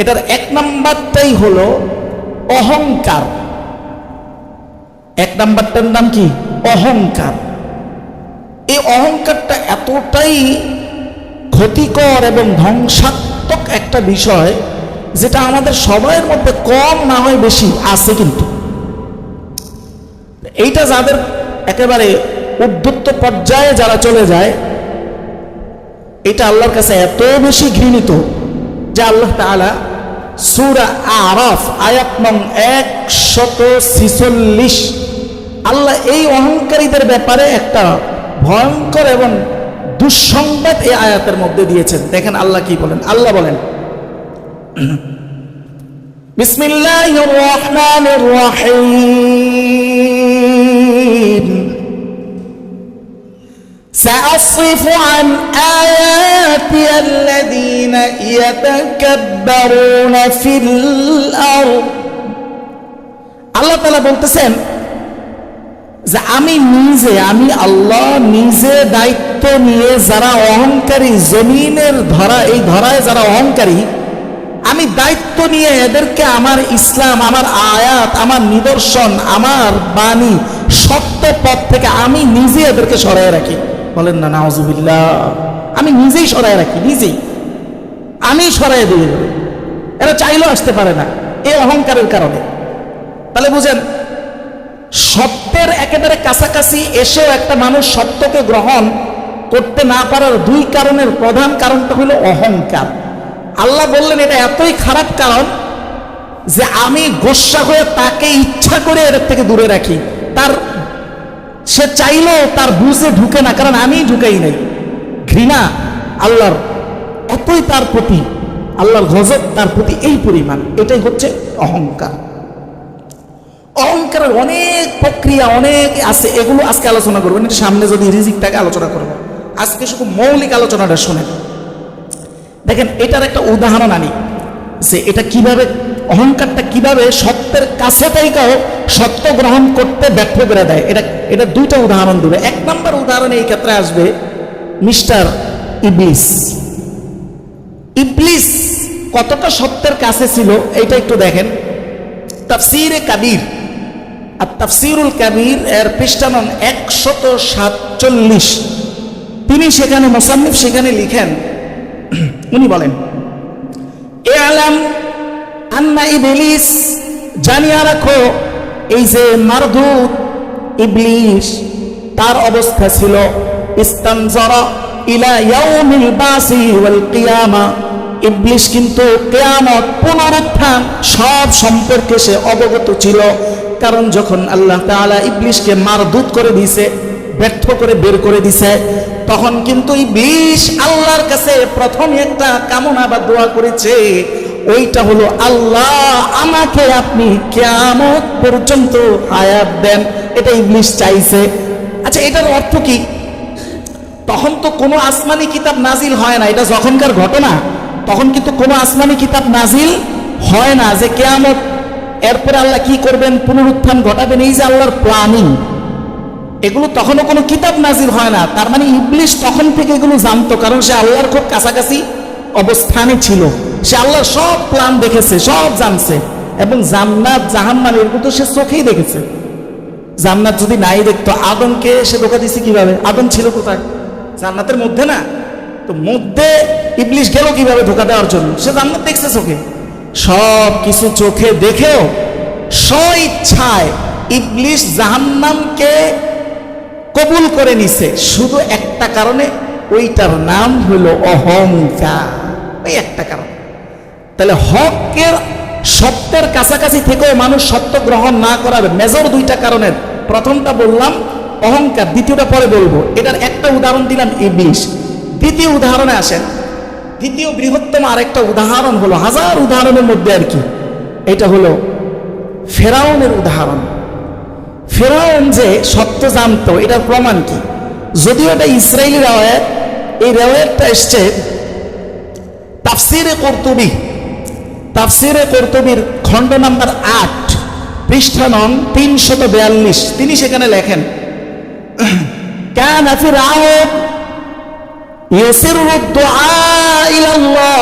এটার এক নাম্বারটাই হলো অহংকার। এক নাম্বারটার নাম কি? অহংকার। এই অহংকারটা এতটাই ক্ষতিকর এবং ধ্বংসাত্মক একটা বিষয়, যেটা আমাদের সবার মধ্যে কম না হয় বেশি আছে। কিন্তু এইটা যাদের একেবারে উদ্ধত্ত পর্যায়ে যারা চলে যায়, এটা আল্লাহর কাছে এত বেশি ঘৃণিত যে আল্লাহ তাআলা সূরা আরাফ আয়াত নং 146 আল্লাহ এই অহংকারীদের ব্যাপারে একটা ভয়ঙ্কর এবং দুঃসংবাদ এই আয়াতের মধ্যে দিয়েছেন। দেখেন আল্লাহ কি বলেন। আল্লাহ বলেন, বিসমিল্লাহির রহমানির রহিম, سأصرف عن آياتي الذين يتكبرون في الأرض। আল্লাহ তাআলা বলতেছেন যে আমি আল্লাহ নিজে দায়িত্ব নিয়ে যারা অহংকারী, জমিনের এই ধরায় যারা অহংকারী, আমি দায়িত্ব নিয়ে এদেরকে আমার ইসলাম, আমার আয়াত, আমার নিদর্শন, আমার বাণী, সত্য পথ থেকে আমি নিজে এদেরকে সরায় রাখি। বলেন না নাউজুবিল্লাহ। আমি নিজেই সরায় রাখি, নিজেই আমি সরাই দিয়ে দেব। এরা চাইলেও আসতে পারে না এই অহংকারের কারণে। তাহলে বুঝেন, সত্যের একেবারে কাছাকাছি এসেও একটা মানুষ সত্যকে গ্রহণ করতে না পারার দুই কারণের প্রধান কারণটা হলো অহংকার। আল্লাহ বললেন এটা এতই খারাপ কারণ যে আমি গোস্বা হয়ে তাকে ইচ্ছা করে এর থেকে দূরে রাখি। সে চাইলেও তার বুঝে ঢুকে না, কারণ আমি ঢুকাই নাই। ঘৃণা আল্লাহর এতই তার প্রতি, আল্লাহর গজব তার প্রতি এই পরিমাণ। এটাই হচ্ছে অহংকার। অহংকারের অনেক প্রক্রিয়া অনেক আছে, এগুলো আজকে আলোচনা করবেন। এটা সামনে যদি রিজিকটাকে আলোচনা করবো, আজকে শুধু মৌলিক আলোচনাটা শোনেন। দেখেন এটার একটা উদাহরণ আনি যে এটা কিভাবে, অহংকারটা কিভাবে সত্যের কাছে থেকেও সত্য গ্রহণ করতে ব্যর্থ করে দেয়। এটা দুইটা উদাহরণ দেবে। এক নম্বর উদাহরণ এই ক্ষেত্রে আসবে মিস্টার ইবলিস। ইবলিস কতটা সত্যের কাছে ছিল এটা একটু দেখেন। তাফসীরে কাবীর আর তাফসীরুল কাবীর এর পৃষ্ঠা নং 147 তিনি সেখানে মুসান্নিফ সেখানে লিখেন, উনি বলেন, ইআলাম আন্না ইবলিস, জানিয়া রাখো এই যে মারদুদ ইবলিস তার অবস্থা ছিল ইস্তানজারা ইলা ইয়াউমিল বাসি ওয়াল কিয়ামা। ইবলিস কিন্তু কিয়ামত, পুনরুত্থান সব সম্পর্কে সে অবগত ছিল। কারণ যখন আল্লাহ তাআলা ইবলিসকে মারদুদ করে দিয়েছে, ব্যর্থ করে বের করে দিছে, তখন কিন্তু ইবলিস আল্লাহর কাছে প্রথম একটা কামনা বা দোয়া করেছে, ওইটা হলো আল্লাহ আমাকে আপনি কিয়ামত পর্যন্ত হায়াত দেন। এটা ইবলিস চাইছে। আচ্ছা, এটার অর্থ কি? তখন তো কোনো আসমানি কিতাব নাজিল হয় না, এটা যখনকার ঘটনা। তখন কিন্তু কোনো আসমানি কিতাব নাজিল হয় না যে কিয়ামত এরপরে আল্লাহ কি করবেন, পুনরুত্থান ঘটাবেন, এই যে আল্লাহর প্ল্যানিং, এগুলো তখনও কোনো কিতাব নাজিল হয় না। তার মানে ইবলিস তখন থেকে এগুলো জানতো, কারণ সে আল্লাহর খুব কাছাকাছি অবস্থানে ছিল। সে আল্লাহর সব প্ল্যান দেখেছে, সব জানছে। এবং জান্নাত জাহান্নাম এগুলো তো সে চোখেই দেখেছে। জান্নাত যদি নাই দেখতো, আদমকে সে ধোঁকা দিছে কিভাবে? আদম ছিল কোথায়? জান্নাতের মধ্যে না, তো মধ্যে ইবলিস গেল কিভাবে ধোঁকা দেওয়ার জন্য? সে জান্নাত দেখছে চোখে, সব কিছু চোখে দেখেও স্বইচ্ছায় ইবলিস জাহান্নামকে কবুল করে নিছে শুধু একটা কারণে, ওইটার নাম হলো অহংকার। ওই একটা কারণ। তাহলে হকের সত্যের কাছাকাছি থেকেও মানুষ সত্য গ্রহণ না করার মেজর দুইটা কারণের প্রথমটা বললাম অহংকার, দ্বিতীয়টা পরে বলবো। এটার একটা উদাহরণ দিলাম ইবলিস। দ্বিতীয় উদাহরণে আসেন। দ্বিতীয় বৃহত্তম আরেকটা উদাহরণ হলো, হাজার উদাহরণের মধ্যে আর কি, এটা হলো ফেরাউনের উদাহরণ। ফেরাউন যে সত্য জানতো, এটার প্রমাণ কি? যদিও এটা ইসরায়েলি রেওয়ায়াত, এই রেওয়ায়াতটা এসছে তাফসিরে কুরতুবী। তাফসিরে কুরতুবীর খণ্ড নাম্বার 8 পৃষ্ঠা নং 342 তিনি সেখানে লেখেন, কানা ফিরআউন ইউসিরু দুআ ইলাল্লাহ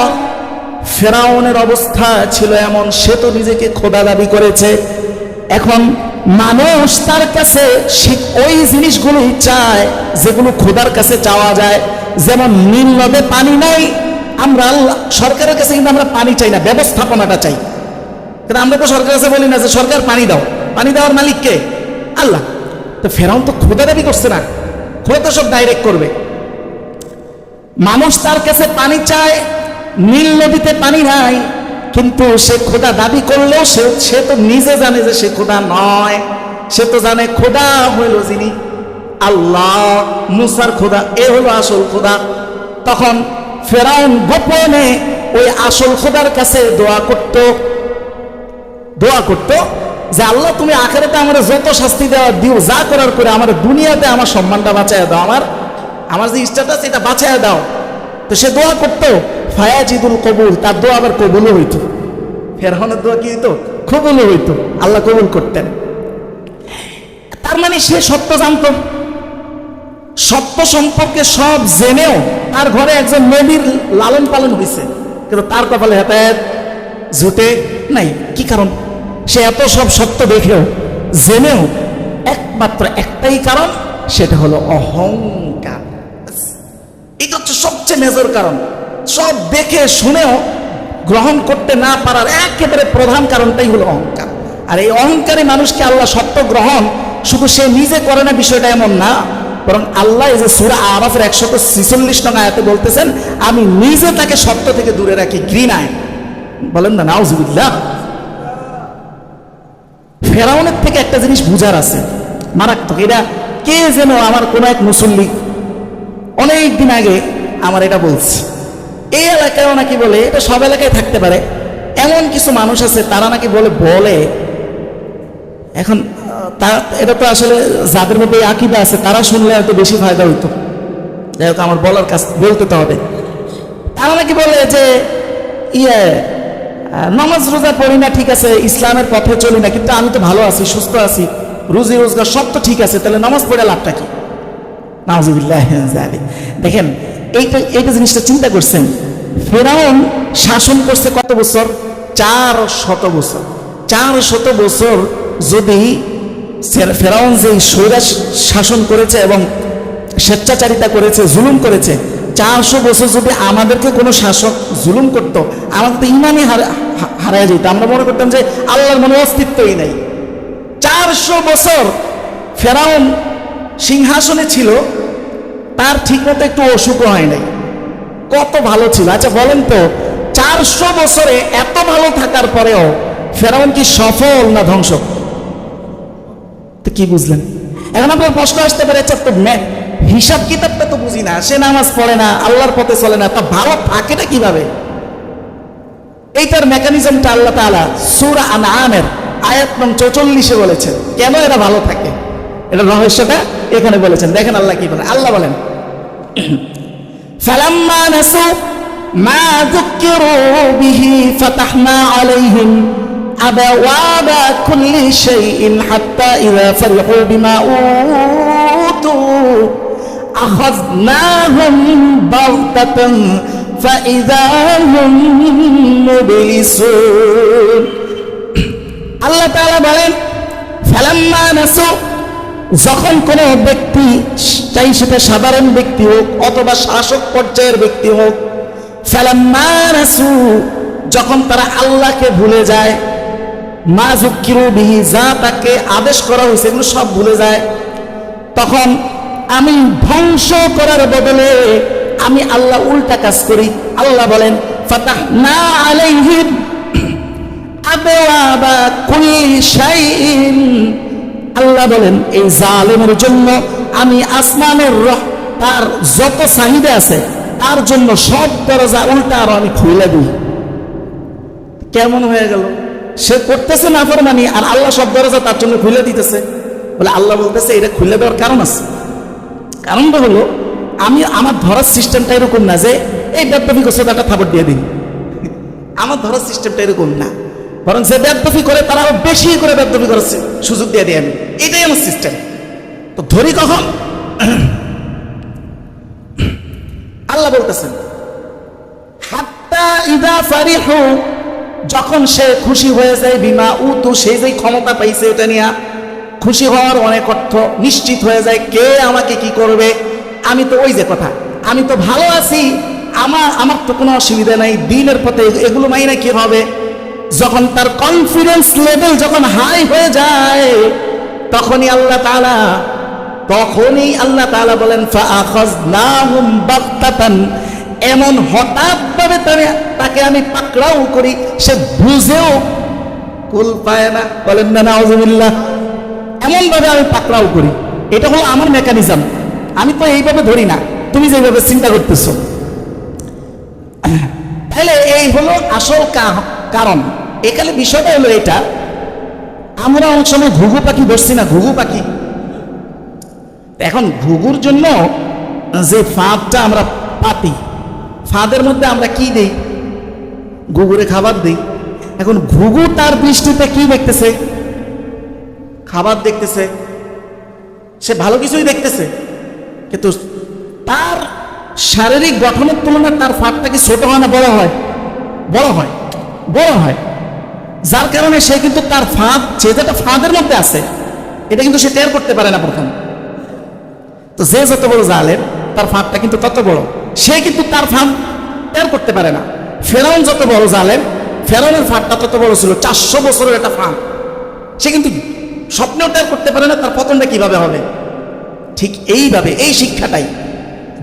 ফেরাউনের অবস্থা ছিল এমন, সে তো নিজেকে খোদা দাবি করেছে। এখন মানুষ তার কাছে ওই জিনিসগুলোই চায় যেগুলো খোদার কাছে চাওয়া যায়। যেমন নীল নদে পানি নাই, আমরা সরকারের কাছে কিন্তু আমরা পানি চাই না, ব্যবস্থাপনাটা চাই। কিন্তু আমরা তো সরকারের কাছে বলি না যে সরকার পানি দাও, পানি দেওয়ার মালিক কে? আল্লাহ। তো ফেরাউন তো খোদা দাবি করছে না, খোদা তো সব ডাইরেক্ট করবে। মানুষ তার কাছে পানি চায়, নীল নদীতে পানি নাই, কিন্তু সে খোদা দাবি করলেও সে তো নিজে জানে যে সে খোদা নয়। সে তো জানে খোদা হইল যিনি আল্লাহ, মুসার খোদা, এ হলো আসল খোদা। তখন ফেরাউন গোপনে ওই আসল খোদার কাছে দোয়া করত যে আল্লাহ তুমি আখিরাতে আমার যত শাস্তি দেওয়া দিও, যা করার করে আমার দুনিয়াতে আমার সম্মানটা বাঁচায় দাও, আমার যে স্ট্যাটাস এটা বাঁচায় দাও। তো সে দোয়া করতো, ফায়াজিদুল কবুল, তার দোয়া আবার কবুলও হইতো। ফেরাউনের দোয়া কি হইতো? কবুলও হইতো, আল্লাহ কবুল করতেন। তার মানে সে সত্য জানতো, সত্য সম্পর্কে সব জেনেও তার ঘরে একজন নবীর লালন পালন হয়েছে, কিন্তু তার কপালে হেতায়াত জুটে নাই। কি কারণ? সে এত সব সত্য দেখেও জেনেও একমাত্র একটাই কারণ, সেটা হলো অহংকার। এটা হচ্ছে সবচেয়ে মেজর কারণ। সব দেখে শুনেও গ্রহণ করতে না পারার একেবারে প্রধান কারণটাই হলো অহংকার। আর এই অহংকারী মানুষকে আল্লাহ সত্য গ্রহণ শুধু সে নিজে করে না, বিষয়টা এমন না, বরং আল্লাহ এই যে সূরা আরাফের 146 নং আয়াতে বলতেছেন, আমি নিজে তাকে সত্য থেকে দূরে রাখি ঘৃণায়। বলেন না নাউজুবিল্লাহ। ফেরাউনের থেকে একটা জিনিস বুঝার আছে, মারাত্মক। এটা কে যেন আমার কোন এক মুসল্লি অনেক দিন আগে আমার এটা বলছে। এই এলাকায়ও নাকি বলে, এটা সব এলাকায় থাকতে পারে, এমন কিছু মানুষ আছে তারা নাকি বলে এখন এটা তো আসলে যাদের মধ্যে আকীদা আছে তারা শুনলে হয়তো বেশি ফায়দা হইতো, যাই হোক আমার বলার কাজ বলতে তো হবে। তারা নাকি বলে যে নামাজ রোজা পড়ি না, ঠিক আছে, ইসলামের পথে চলি না, কিন্তু আমি তো ভালো আছি, সুস্থ আছি, রুজি রোজগার সব তো ঠিক আছে, তাহলে নামাজ পড়ে লাভটা কি? নাউজুবিল্লাহ। দেখেন এইটা জিনিসটা চিন্তা করছেন, ফেরাউন শাসন করছে কত বছর? 400 বছর। 400 বছর যদি ফেরাউন যে স্বৈরাজ শাসন করেছে এবং স্বেচ্ছাচারিতা করেছে, জুলুম করেছে, 400 বছর যদি আমাদেরকে কোনো শাসক জুলুম করতো, আমাদের তো ইমানই হারায় যেত। আমরা মনে করতাম যে আল্লাহর মনে অস্তিত্বই নাই। 400 বছর ফেরাউন সিংহাসনে ছিল, তার ঠিকমতো একটু অসুখও হয় নাই, কত ভালো ছিল। আচ্ছা বলেন তো, 400 বছরে এত ভালো থাকার পরেও ফেরাউন কি সফল না ধ্বংস? তো কি বুঝলেন? এখন আপনার প্রশ্ন আসতে পারে, আচ্ছা তো হিসাব কিতাবটা তো বুঝি না, সে নামাজ পড়ে না, আল্লাহর পথে চলে না, তা ভালো থাকেটা কিভাবে? এইটার মেকানিজমটা আল্লাহ তাআলা সূরা আনআমের আয়াত নং 44 বলেছেন কেন এরা ভালো থাকে। এটা রহস্যটা এখানে বলেছেন। দেখেন আল্লাহ কি বলেন। আল্লাহ বলেন, ফালাম্মা নাসু মা যুকিরু বিহি ফাতাহনা আলাইহিম আবাওয়াবা কুল্লি শাইইন হাত্তা ইযা ফারিহু বিমা উতু আখাযনাহুম বাগতাতান ফাইযা হুম মুবলিসুন। আল্লাহ তাআলা বলেন, ফালাম্মা নাসু, যখন কোনো ব্যক্তি, চাই সেটা সাধারণ ব্যক্তি হোক অথবা শাসক পর্যায়ের ব্যক্তি হোক, ফালাম্মা নাসু, যখন তারা আল্লাহকে ভুলে যায়, মা যুক্কিরু বিহি, যা তাকে আদেশ করা হয়েছে এগুলো সব ভুলে যায়, তখন আমি ধ্বংস করার বদলে আমি আল্লাহ উল্টা কাজ করি। আল্লাহ বলেন, ফাতাহনা আলাইহিম আবওয়াবা কুল্লি শাইইন, আল্লাহ বলেন এই জালেমের জন্য আমি আসমানের তার যত চাহিদা আছে তার জন্য সব দরজা উল্টা আরো আমি খুলে দিই। কেমন হয়ে গেল? সে করতেছে নাফরমানি আর আল্লাহ সব দরজা তার জন্য খুলে দিতেছে। বলে আল্লাহ বলতেছে এটা খুলে দেওয়ার কারণ আছে। কারণটা হলো, আমি আমার ধরার সিস্টেমটা এরকম না যে এই বেদবি করছে তাটা থাপড় দিয়ে দিন। আমার ধরার সিস্টেমটা এরকম না, বরং যে বেদবি করে তারা আরো বেশি করে বেদবি করার সুযোগ দিয়ে দিই আমি, এটাই আমার সিস্টেম। তো ধরি কখন? আল্লাহ বলতেছেন, হাত্তা ইযা ফারিহু, যখন সে খুশি হয়ে যায়, বিমা উতু, সে যে ক্ষমতা পাইছে এটা নিয়ে খুশি হওয়ার অনেক অর্থ, নিশ্চিত হয়ে যায় কে আমাকে কি করবে, আমি তো ওই যে কথা, আমি তো ভালো আছি, আমার তো কোনো অসুবিধা নাই, দিনের পথে এগুলো মাইনা কি হবে। যখন তার কনফিডেন্স লেভেল যখন হাই হয়ে যায়, তখনই আল্লাহ তাআলা বলেন ফাআখাযনাহুম বাগতাতান, এমন হঠাৎ ভাবে তাকে আমি পাকড়াও করি, সে বুঝেও কুল পায় না, বলেন না নাউযুবিল্লাহ। এমন ভাবে আমি পাকড়াও করি, এটা হলো আমার মেকানিজম, আমি তো এইভাবে ধরি না, তুমি যেভাবে চিন্তা করতেছো। তাহলে এই হলো আসল কারণ। এখানে বিষয়টা হলো এটা, আমরা অনেক সময় ঘুঘু পাখি ধরছি না, ঘুঘু পাখি, এখন ঘুঘুর জন্য যে ফাঁদটা আমরা পাতি, ফাঁদের মধ্যে আমরা কি দেই, ঘুঘুরে খাবার দিই। এখন ঘুঘু তার দৃষ্টিতে কি দেখতেছে, খাবার দেখতেছে, সে ভালো কিছুই দেখতেছে, কিন্তু তার শারীরিক গঠনের তুলনায় তার ফাঁদটা কি ছোট হয় না বড় হয়? বড় হয়, বড় হয়। যার কারণে সে কিন্তু তার ফাঁদ, যে যেটা ফাঁদের মধ্যে আছে, এটা কিন্তু সে টের করতে পারে না প্রথম। তো যে যত বড় জালেম, তার ফাঁদটা কিন্তু তত বড়, সে কিন্তু তার ফাঁদ টের করতে পারে না। ফেরাউন যত বড় জালেম, ফেরাউনের ফাঁদটা তত বড় ছিল, 400 বছরের একটা ফাঁদ, সে কিন্তু স্বপ্নেও টের করতে পারে না তার পতনটা কিভাবে হবে। ঠিক এইভাবে এই শিক্ষাটাই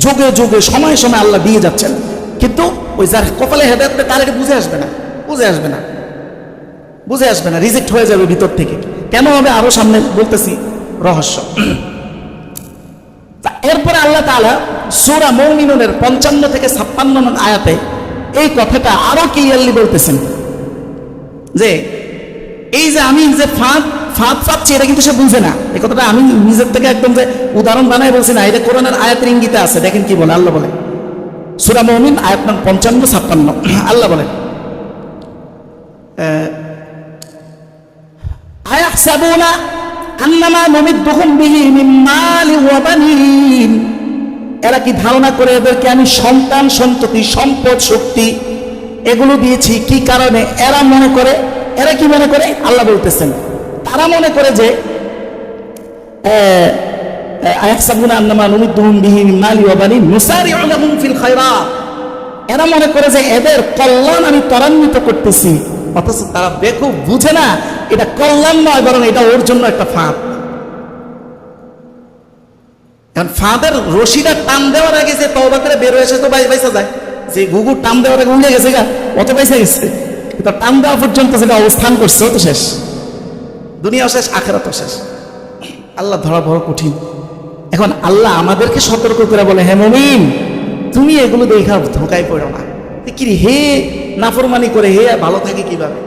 যুগে যুগে সময়ে সময়ে আল্লাহ দিয়ে যাচ্ছেন, কিন্তু ওই যার কপালে হেদায়েত তার এটা বুঝে আসবে না, বুঝে আসবে না, বুঝে আসবে না, রিজেক্ট হয়ে যাবে ভিতর থেকে। কেন হবে আরো সামনে বলতেছি রহস্য। এরপরে আল্লাহ তাআলা সূরা মুমিনুনের 55 থেকে 56 নং আয়াতে এই কথাটা আরো ক্লিয়ারলি বলতেছেন যে এই যে আমি যে ফাঁদ পাচ্ছি, এটা কিন্তু সে বুঝে না। এই কথাটা আমি নিজের থেকে একদম যে উদাহরণ বানাই বলছি না, এটা কোরআনের আয়াতের ইঙ্গিতে আছে। দেখেন কি বলে আল্লাহ, বলে সূরা মুমিন আয়াত নং 55-56, আল্লাহ বলে আয়াহসাবুনা আন্নামা নুমিদ্দুহুম বিহি মিন মালি ওয়া বানিন, এরা কি ধারণা করে এদেরকে আমি সন্তান সন্ততি সম্পদ শক্তি এগুলো দিয়েছি, কি কারণে এরা মনে করে, এরা কি মনে করে, আল্লাহ বলতেছেন তারা মনে করে যে আয়াহসাবুনা আন্নামা নুমিদ্দুহুম বিহি মিন মালি ওয়া বানিন নুসারি'ু লাহুম ফিল খায়রাত, এরা মনে করে যে এদের কল্যাণ আমি ত্বরান্বিত করতেছি, অথচ তারা বেকুব, বুঝে না এটা কল্যাণ নয়, বরং এটা ওর জন্য একটা ফাঁদ। কারণ ফাঁদের রশিটা টান দেওয়ার আগে যে তওবা করে বের হয়ে এসে তো বাইসা যায়, যে ঘুঘুর টান দেওয়ার আগে উড়ে গেছে গা, অত বাইসা গেছে, কিন্তু টান দেওয়া পর্যন্ত যেটা অবস্থান করছে ও তো শেষ, দুনিয়াও শেষ, আখিরাতও শেষ। আল্লাহ ধরা বড় কঠিন। এখন আল্লাহ আমাদেরকে সতর্ক করে বলে, হে মুমিন, তুমি এগুলো দেখা ধোকায় পড়ো না। কি হে নাফরমানি করে হে ভালো থাকে কিভাবে?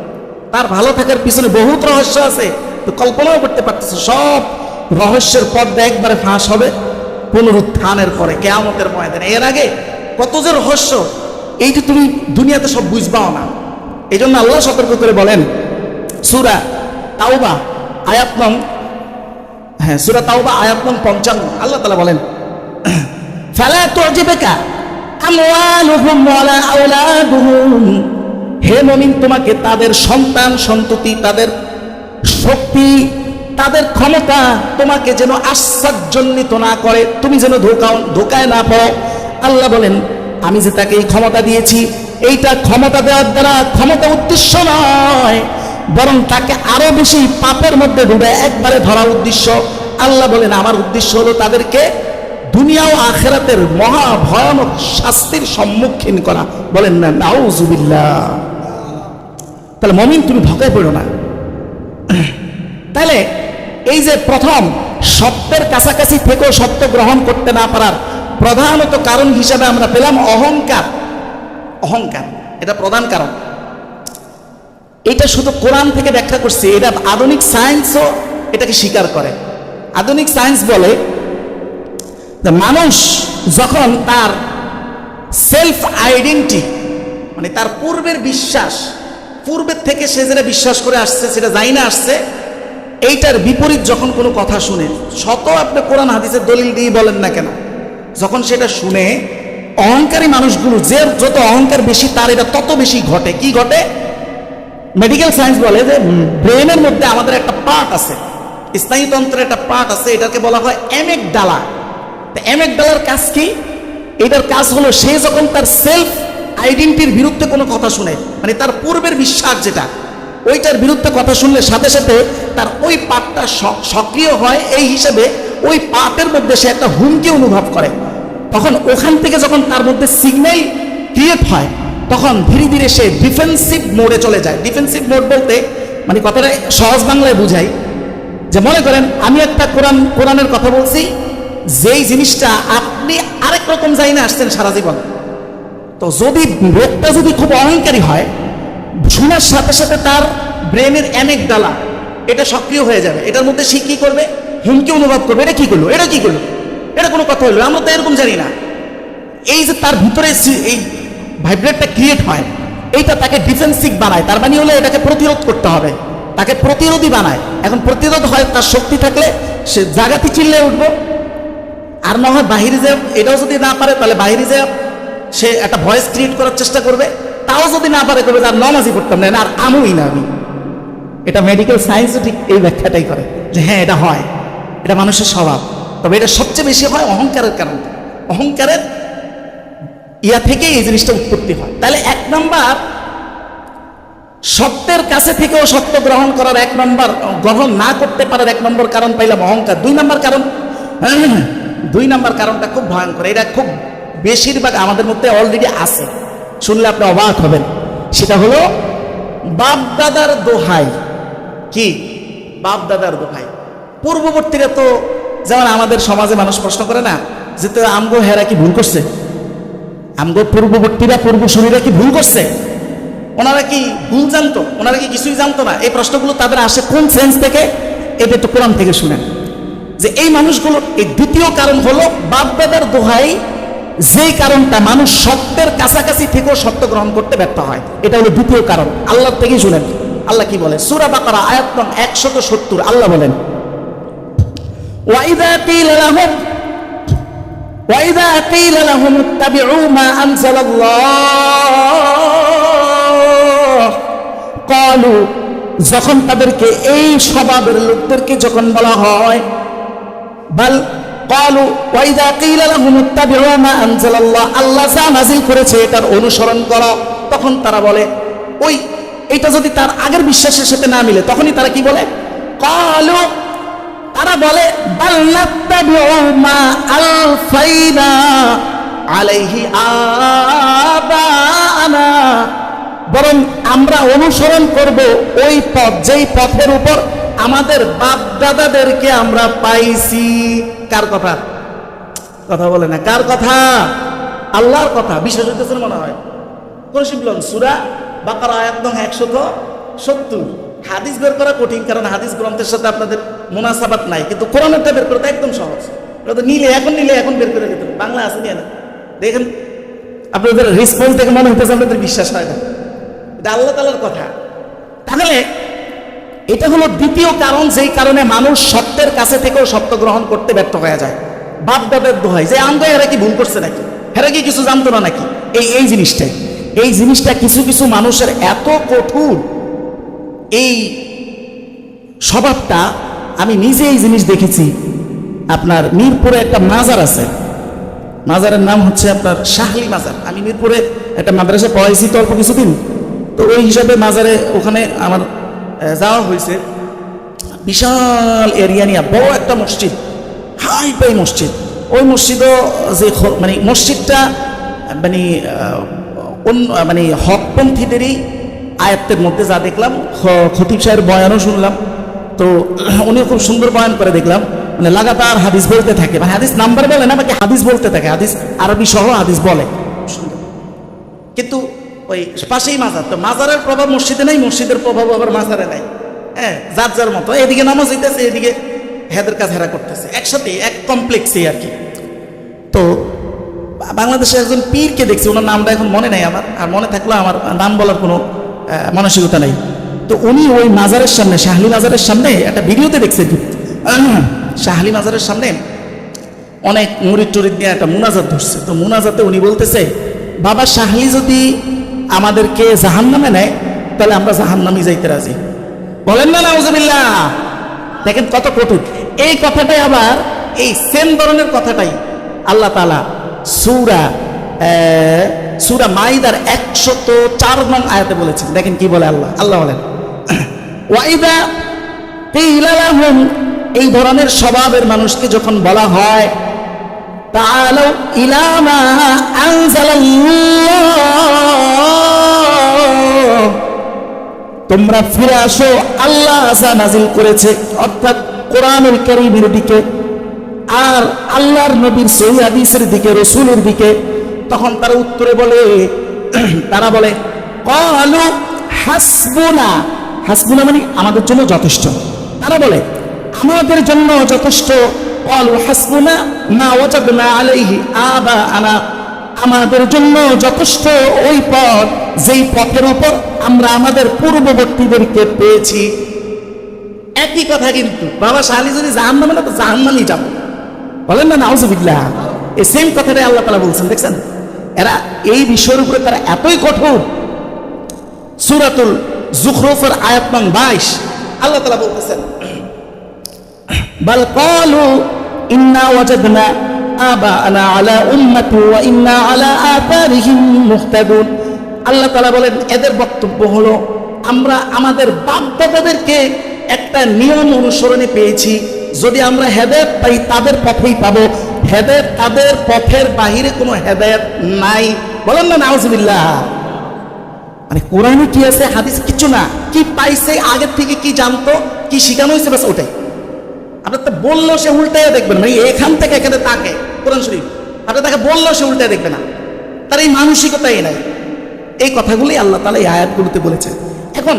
তার ভালো থাকার পিছনে বহুত রহস্য আছে, তো কল্পনাও করতে পারতেছে। সব রহস্যের পর্দা একবারে ফাঁস হবে পুনরুত্থানের পরে, কিয়ামতের ময়দানে। এর আগে কত যে রহস্য, এইটা তুমি দুনিয়াতে সব বুঝবাও না। এই জন্য আল্লাহ সতর্ক করে বলেন সূরা তাওবা আয়াত নং, সূরা তাওবা আয়াত নং 55, আল্লাহ তাআলা বলেন ফালা তুজিবকা আমওয়ালুহুম ওয়ালা আওলাদুহুম, হে মুমিন, তোমাকে তাদের সন্তান সন্ততি, তাদের শক্তি, তাদের ক্ষমতা তোমাকে যেন আশ্চর্যান্বিত না করে, তুমি যেন ধোকায় না পড়ো। আল্লাহ বলেন আমি যে তাকে এই ক্ষমতা দিয়েছি, এইটা ক্ষমতা দেওয়ার দ্বারা ক্ষমতা উদ্দেশ্য নয়, বরং তাকে আরো বেশি পাপের মধ্যে ডুবে একবারে ধরা উদ্দেশ্য। আল্লাহ বলেন আমার উদ্দেশ্য হলো তাদেরকে দুনিয়া ও আখিরাতের মহা ভয়ানক শাস্তির সম্মুখীন করা। বলেন না নাউজুবিল্লাহ। তাহলে মুমিন তুমি ধোকায় পড়ো না। তাহলে এই যে প্রথম সত্যের কাছাকাছি থেকেও সত্য গ্রহণ করতে না পারার প্রধানত কারণ হিসাবে আমরা পেলাম অহংকার। অহংকার এটা প্রধান কারণ। এটা শুধু কোরআন থেকে ব্যাখ্যা করছি, এটা আধুনিক সায়েন্সও এটাকে স্বীকার করে। আধুনিক সায়েন্স বলে মানুষ যখন তার সেলফ আইডেন্টি, মানে তার পূর্বের বিশ্বাস, পূর্বের থেকে সে যেটা বিশ্বাস করে আসছে সেটা যাই না আসছে, এইটার বিপরীত যখন কোনো কথা শুনে, শত আপনি কোরআন হাদিসের দলিল দিয়ে বলেন না কেন, যখন সেটা শুনে অহংকারী মানুষগুলো, যে যত অহংকার বেশি তার এটা তত বেশি ঘটে। কি ঘটে? মেডিকেল সায়েন্স বলে যে ব্রেনের মধ্যে আমাদের একটা পার্ট আছে, স্নায়ুতন্ত্রের একটা পার্ট আছে, এটাকে বলা হয় অ্যামিগডালা। অ্যামিগডালার কাজ কি? এটার কাজ হলো সে যখন তার সেলফ আইডেন্টিটির বিরুদ্ধে কোনো কথা শুনে, মানে তার পূর্বের বিশ্বাস যেটা, ওইটার বিরুদ্ধে কথা শুনলে সাথে সাথে তার ওই পার্টটা সক্রিয় হয়। এই হিসেবে ওই পার্টের মধ্যে সে একটা হুমকি অনুভব করে। তখন ওখান থেকে যখন তার মধ্যে সিগন্যাল ক্রিয়েট হয়, তখন ধীরে ধীরে সে ডিফেন্সিভ মোডে চলে যায়। ডিফেন্সিভ মোড বলতে মানে কথাটা সহজ বাংলায় বুঝাই যে, মনে করেন আমি একটা কোরআনের কথা বলছি, যেই জিনিসটা আপনি আরেক রকম যাই না আসছেন সারা জীবন। তো যদি লোকটা যদি খুব অহংকারী হয়, শোনার সাথে সাথে তার ব্রেনের অ্যামিগডালা এটা সক্রিয় হয়ে যাবে। এটার মধ্যে সে কি করবে? হুমকি অনুভব করবে, এটা কি করলো, এটা কি করলো, এটা কোনো কথা হলো, আমরা তো এরকম জানি না। এই যে তার ভিতরে এই ভাইব্রেটটা ক্রিয়েট হয়, এইটা তাকে ডিফেন্সিভ বানায়। তার মানে হলো এটাকে প্রতিরোধ করতে হবে, তাকে প্রতিরোধী বানায়। এখন প্রতিরোধ হয় তার শক্তি থাকলে সে জাগাতে চিল্লে উঠবো, আর না হয় বাহিরে যে এটাও যদি না পারে তাহলে বাহিরে যে সে একটা ভয়েস ক্রিয়েট করার চেষ্টা করবে, তাও যদি না পারে করবে আর নমাজি পড়তাম না, আর আমুই না আমি। এটা মেডিকেল সায়েন্সও ঠিক এই ব্যাখ্যাটাই করে যে হ্যাঁ এটা হয়, এটা মানুষের স্বভাব। তবে এটা সবচেয়ে বেশি হয় অহংকারের কারণ, অহংকারের ইয়া থেকে এই জিনিসটা উৎপত্তি হয়। তাহলে 1 নম্বর, সত্যের কাছে থেকেও সত্য গ্রহণ করার 1 নম্বর, গ্রহণ না করতে পারার 1 নম্বর কারণ পাইলাম অহংকার। 2 নম্বর কারণ, 2 নম্বর কারণটা খুব ভয়ঙ্কর। এটা খুব বেশিরভাগ আমাদের মধ্যে অলরেডি আছে, শুনলে আপনি অবাক হবেন। সেটা হলো বাপ দাদার দোহাই। কি? বাপ দাদার দোহাই। পূর্ববর্তীরা তো, যেমন আমাদের সমাজে মানুষ প্রশ্ন করে না যে তো আমগো হেরা কি ভুল করছে, আমগো পূর্ববর্তীরা পূর্বসূরীরা কি ভুল করছে, ওনারা কি ভুল জানতো, ওনারা কি কিছুই জানতো না? এই প্রশ্নগুলো তাদের আসে কোন সেন্স থেকে? এটা তো কোরআন থেকে শুনেন যে এই মানুষগুলো, এই দ্বিতীয় কারণ হলো বাপ দাদার দোহাই। যেই কারণটা মানুষ সত্যের কাছাকাছি থেকেও সত্য গ্রহণ করতে ব্যর্থ হয়, এটা হলো দ্বিতীয় কারণ। আল্লাহ থেকেই শুনেন, আল্লাহ কি বলে? সূরা বাকারা আয়াত নং 170, আল্লাহ বলেন ওয়াইদা কিলা লাহুম ইত্তাবিউ মা আনজালাল্লাহ ক্বালু, যখন তাদেরকে এই স্বভাবের লোকদেরকে যখন বলা হয়, বাল ক্বালু ওয়াইদা কিলা লাহুম ইত্তাবিউ মা আনজালাল্লাহ, আল্লাহ যা নাযিল করেছে এটার অনুসরণ করো, তখন তারা বলে, ওই এটা যদি তার আগের বিশ্বাসের সাথে না মিলে, তখনই তারা কি বলে? ক্বালু, তারা বলে বাল নাত্তাবিউ মা আলফাইনা আলাইহি আবানা, বরং আমরা অনুসরণ করব ওই পথ যেই পথের উপর আমাদের বাপ দাদাদেরকে আমরা পাইছি। কার কথা? কথা বলে না, কার কথা? আল্লাহর কথা। বিশ্বাস হইতেছে মনে হয় কোন শিবলন সূরা বাকারা আয়াত নং 170। হাদিস বের করা কঠিন, কারণ হাদিস গ্রন্থের সাথে আপনাদের মুনাসাবাত নাই, কিন্তু কোরআনেরটা বের করতে একদম সহজ। ওটা তো নিলে এখন বের করে দিতে বাংলা আছে নিয়ে না। দেখেন আপনাদের রেসপন্স দেখে মনে হইতেছে আপনাদের বিশ্বাস হয় না, এটা আল্লাহ তাআলার কথা। তাহলে এটা হলো দ্বিতীয় কারণ, যেই কারণে মানুষ সত্যের কাছে থেকেও সত্য গ্রহণ করতে ব্যর্থ হয়ে যায়। বাপ দাদার দোহাই, যে আমগো এরা কি ভুল করছে নাকি, এরা কি কিছু জানতো না নাকি, এই জিনিসটা কিছু কিছু মানুষের এত কঠোর এই স্বভাবটা। আমি নিজে এই জিনিস দেখেছি। আপনার মিরপুরে একটা মাজার আছে, মাজারের নাম হচ্ছে আপনার শাহলি মাজার। আমি মিরপুরে একটা মাদ্রাসা পড়াইছি তো অল্প কিছুদিন, তো ওই হিসাবে মাজারে ওখানে আমার যাওয়া হয়েছে। বিশাল এরিয়া নিয়ে বড় একটা মসজিদ, হাই ফাই মসজিদ। ওই মসজিদও যে মানে মসজিদটা মানে হকপন্থীদেরই আয়াত্তের মধ্যে যা দেখলাম, খতিব সাহেবের বয়ানও শুনলাম, তো উনিও খুব সুন্দর বয়ান করে দেখলাম। মানে লাগাতার হাদিস বলতে থাকে, মানে হাদিস নাম্বার বলে না, বাকি হাদিস বলতে থাকে, হাদিস আরবি সহ হাদিস বলে সুন্দর। কিন্তু ওই পাশেই মাজার, তো মাজারের প্রভাব মসজিদে নাই, মসজিদের প্রভাব আবার মাজারে নাই। হ্যাঁ, যার যার মতো এদিকে নামাজ হইতেছে, এদিকে হেদের কাজ হেরা করতেছে, একসাথে এক কমপ্লেক্সে আর কি। তো বাংলাদেশে একজন পীরকে দেখছি, ওনার নামটা এখন মনে নাই আমার, আর মনে থাকলেও আমার নাম বলার কোনো মানসিকতা নেই। তো উনি ওই মাজারের সামনে, শাহলি মাজারের সামনে একটা ভিডিওতে দেখছে, শাহলি মাজারের সামনে অনেক মুরিদ টুরিদ নিয়ে একটা মুনাজাত ধরছে। তো মুনাজাতে উনি বলতেছে, বাবা শাহলি যদি আমাদেরকে জাহান্নামে নেয় তাহলে আমরা জাহান্নামে যাইতে রাজি। বলেন না নাউজুবিল্লাহ। দেখেন কত কঠোর এই কথাটাই। আবার এই সেম ধরনের কথাটাই আল্লাহ তাআলা সূরা মাইদার 104 নং আয়াতে বলেছেন। দেখেন কি বলে আল্লাহ। আল্লাহ বলেন, ওয়াইদা কিলা লাহুম, এই ধরনের স্বভাবের মানুষকে যখন বলা হয়, তাআলাউ ইলা মা আনজালাল্লাহ, তোমরা ফিরে আসো আল্লাহ যা নাজিল করেছে, অর্থাৎ কোরআনুল কারীমের দিকে আর আল্লাহর নবীর সহিহ হাদিসের দিকে, রাসূলের দিকে। তখন তারা উত্তরে বলে, তারা বলে ক্বালু হাসবুনা, হাসবুনা মানে আমাদের জন্য যথেষ্ট। তারা বলে আমাদের জন্য যথেষ্ট। ক্বালু হাসবুনা মা ওয়াজাদনা আলাইহি আবাআনা, আমাদের জন্য যথেষ্ট ওই পথ যেই পথের উপর আমরা আমাদের পূর্ববর্তীদেরকে পেয়েছি। একই কথা কিন্তু বাবা শাহলি যদি জাহান্নামে না তো জাহান্নামেই যাবো। বলেন না নাউজুবিল্লাহ। এই সেম কথাটাই আল্লাহ তাআলা বলছেন। দেখছেন এরা এই বিষয়ের উপরে তারা এতই কঠোর। সূরাতুল যুখরুফের আয়াত নং 22 আল্লাহ তাআলা বলতেছেন, বাল ক্বালু ইন্না ওয়াজাদনা আবাআনা আলা উম্মাতি ওয়া ইন্না আলা আতারিহিম মুহতাদুন। আল্লাহ তাআলা বলেন এদের বক্তব্য হলো, আমরা আমাদের বাপ দাদাদেরকে একটা নিয়ম অনুসরণে পেয়েছি, যদি আমরা হেদায়েত পাই তাদের পথেই পাবো, হেদায়েত তাদের পথের বাহিরে কোনো হেদায়েত নাই। বলেন না নাউজুবিল্লাহ। মানে কোরআনে কি আছে হাদিস কিছু না, কি পাইছে আগের থেকে কি জানতো, কি শিখানো হয়েছে বাস ওটাই। আপনার তো বললো সে উল্টাইয়া দেখবেন, মানে এখান থেকে এখানে তাকে কোরআন শরীফ আপনার তাকে বললো সে উল্টায় দেখবে না, তার এই মানসিকতাই নাই। এই কথাগুলি আল্লাহ তাআলা এই আয়াতগুলোতে বলেছেন। এখন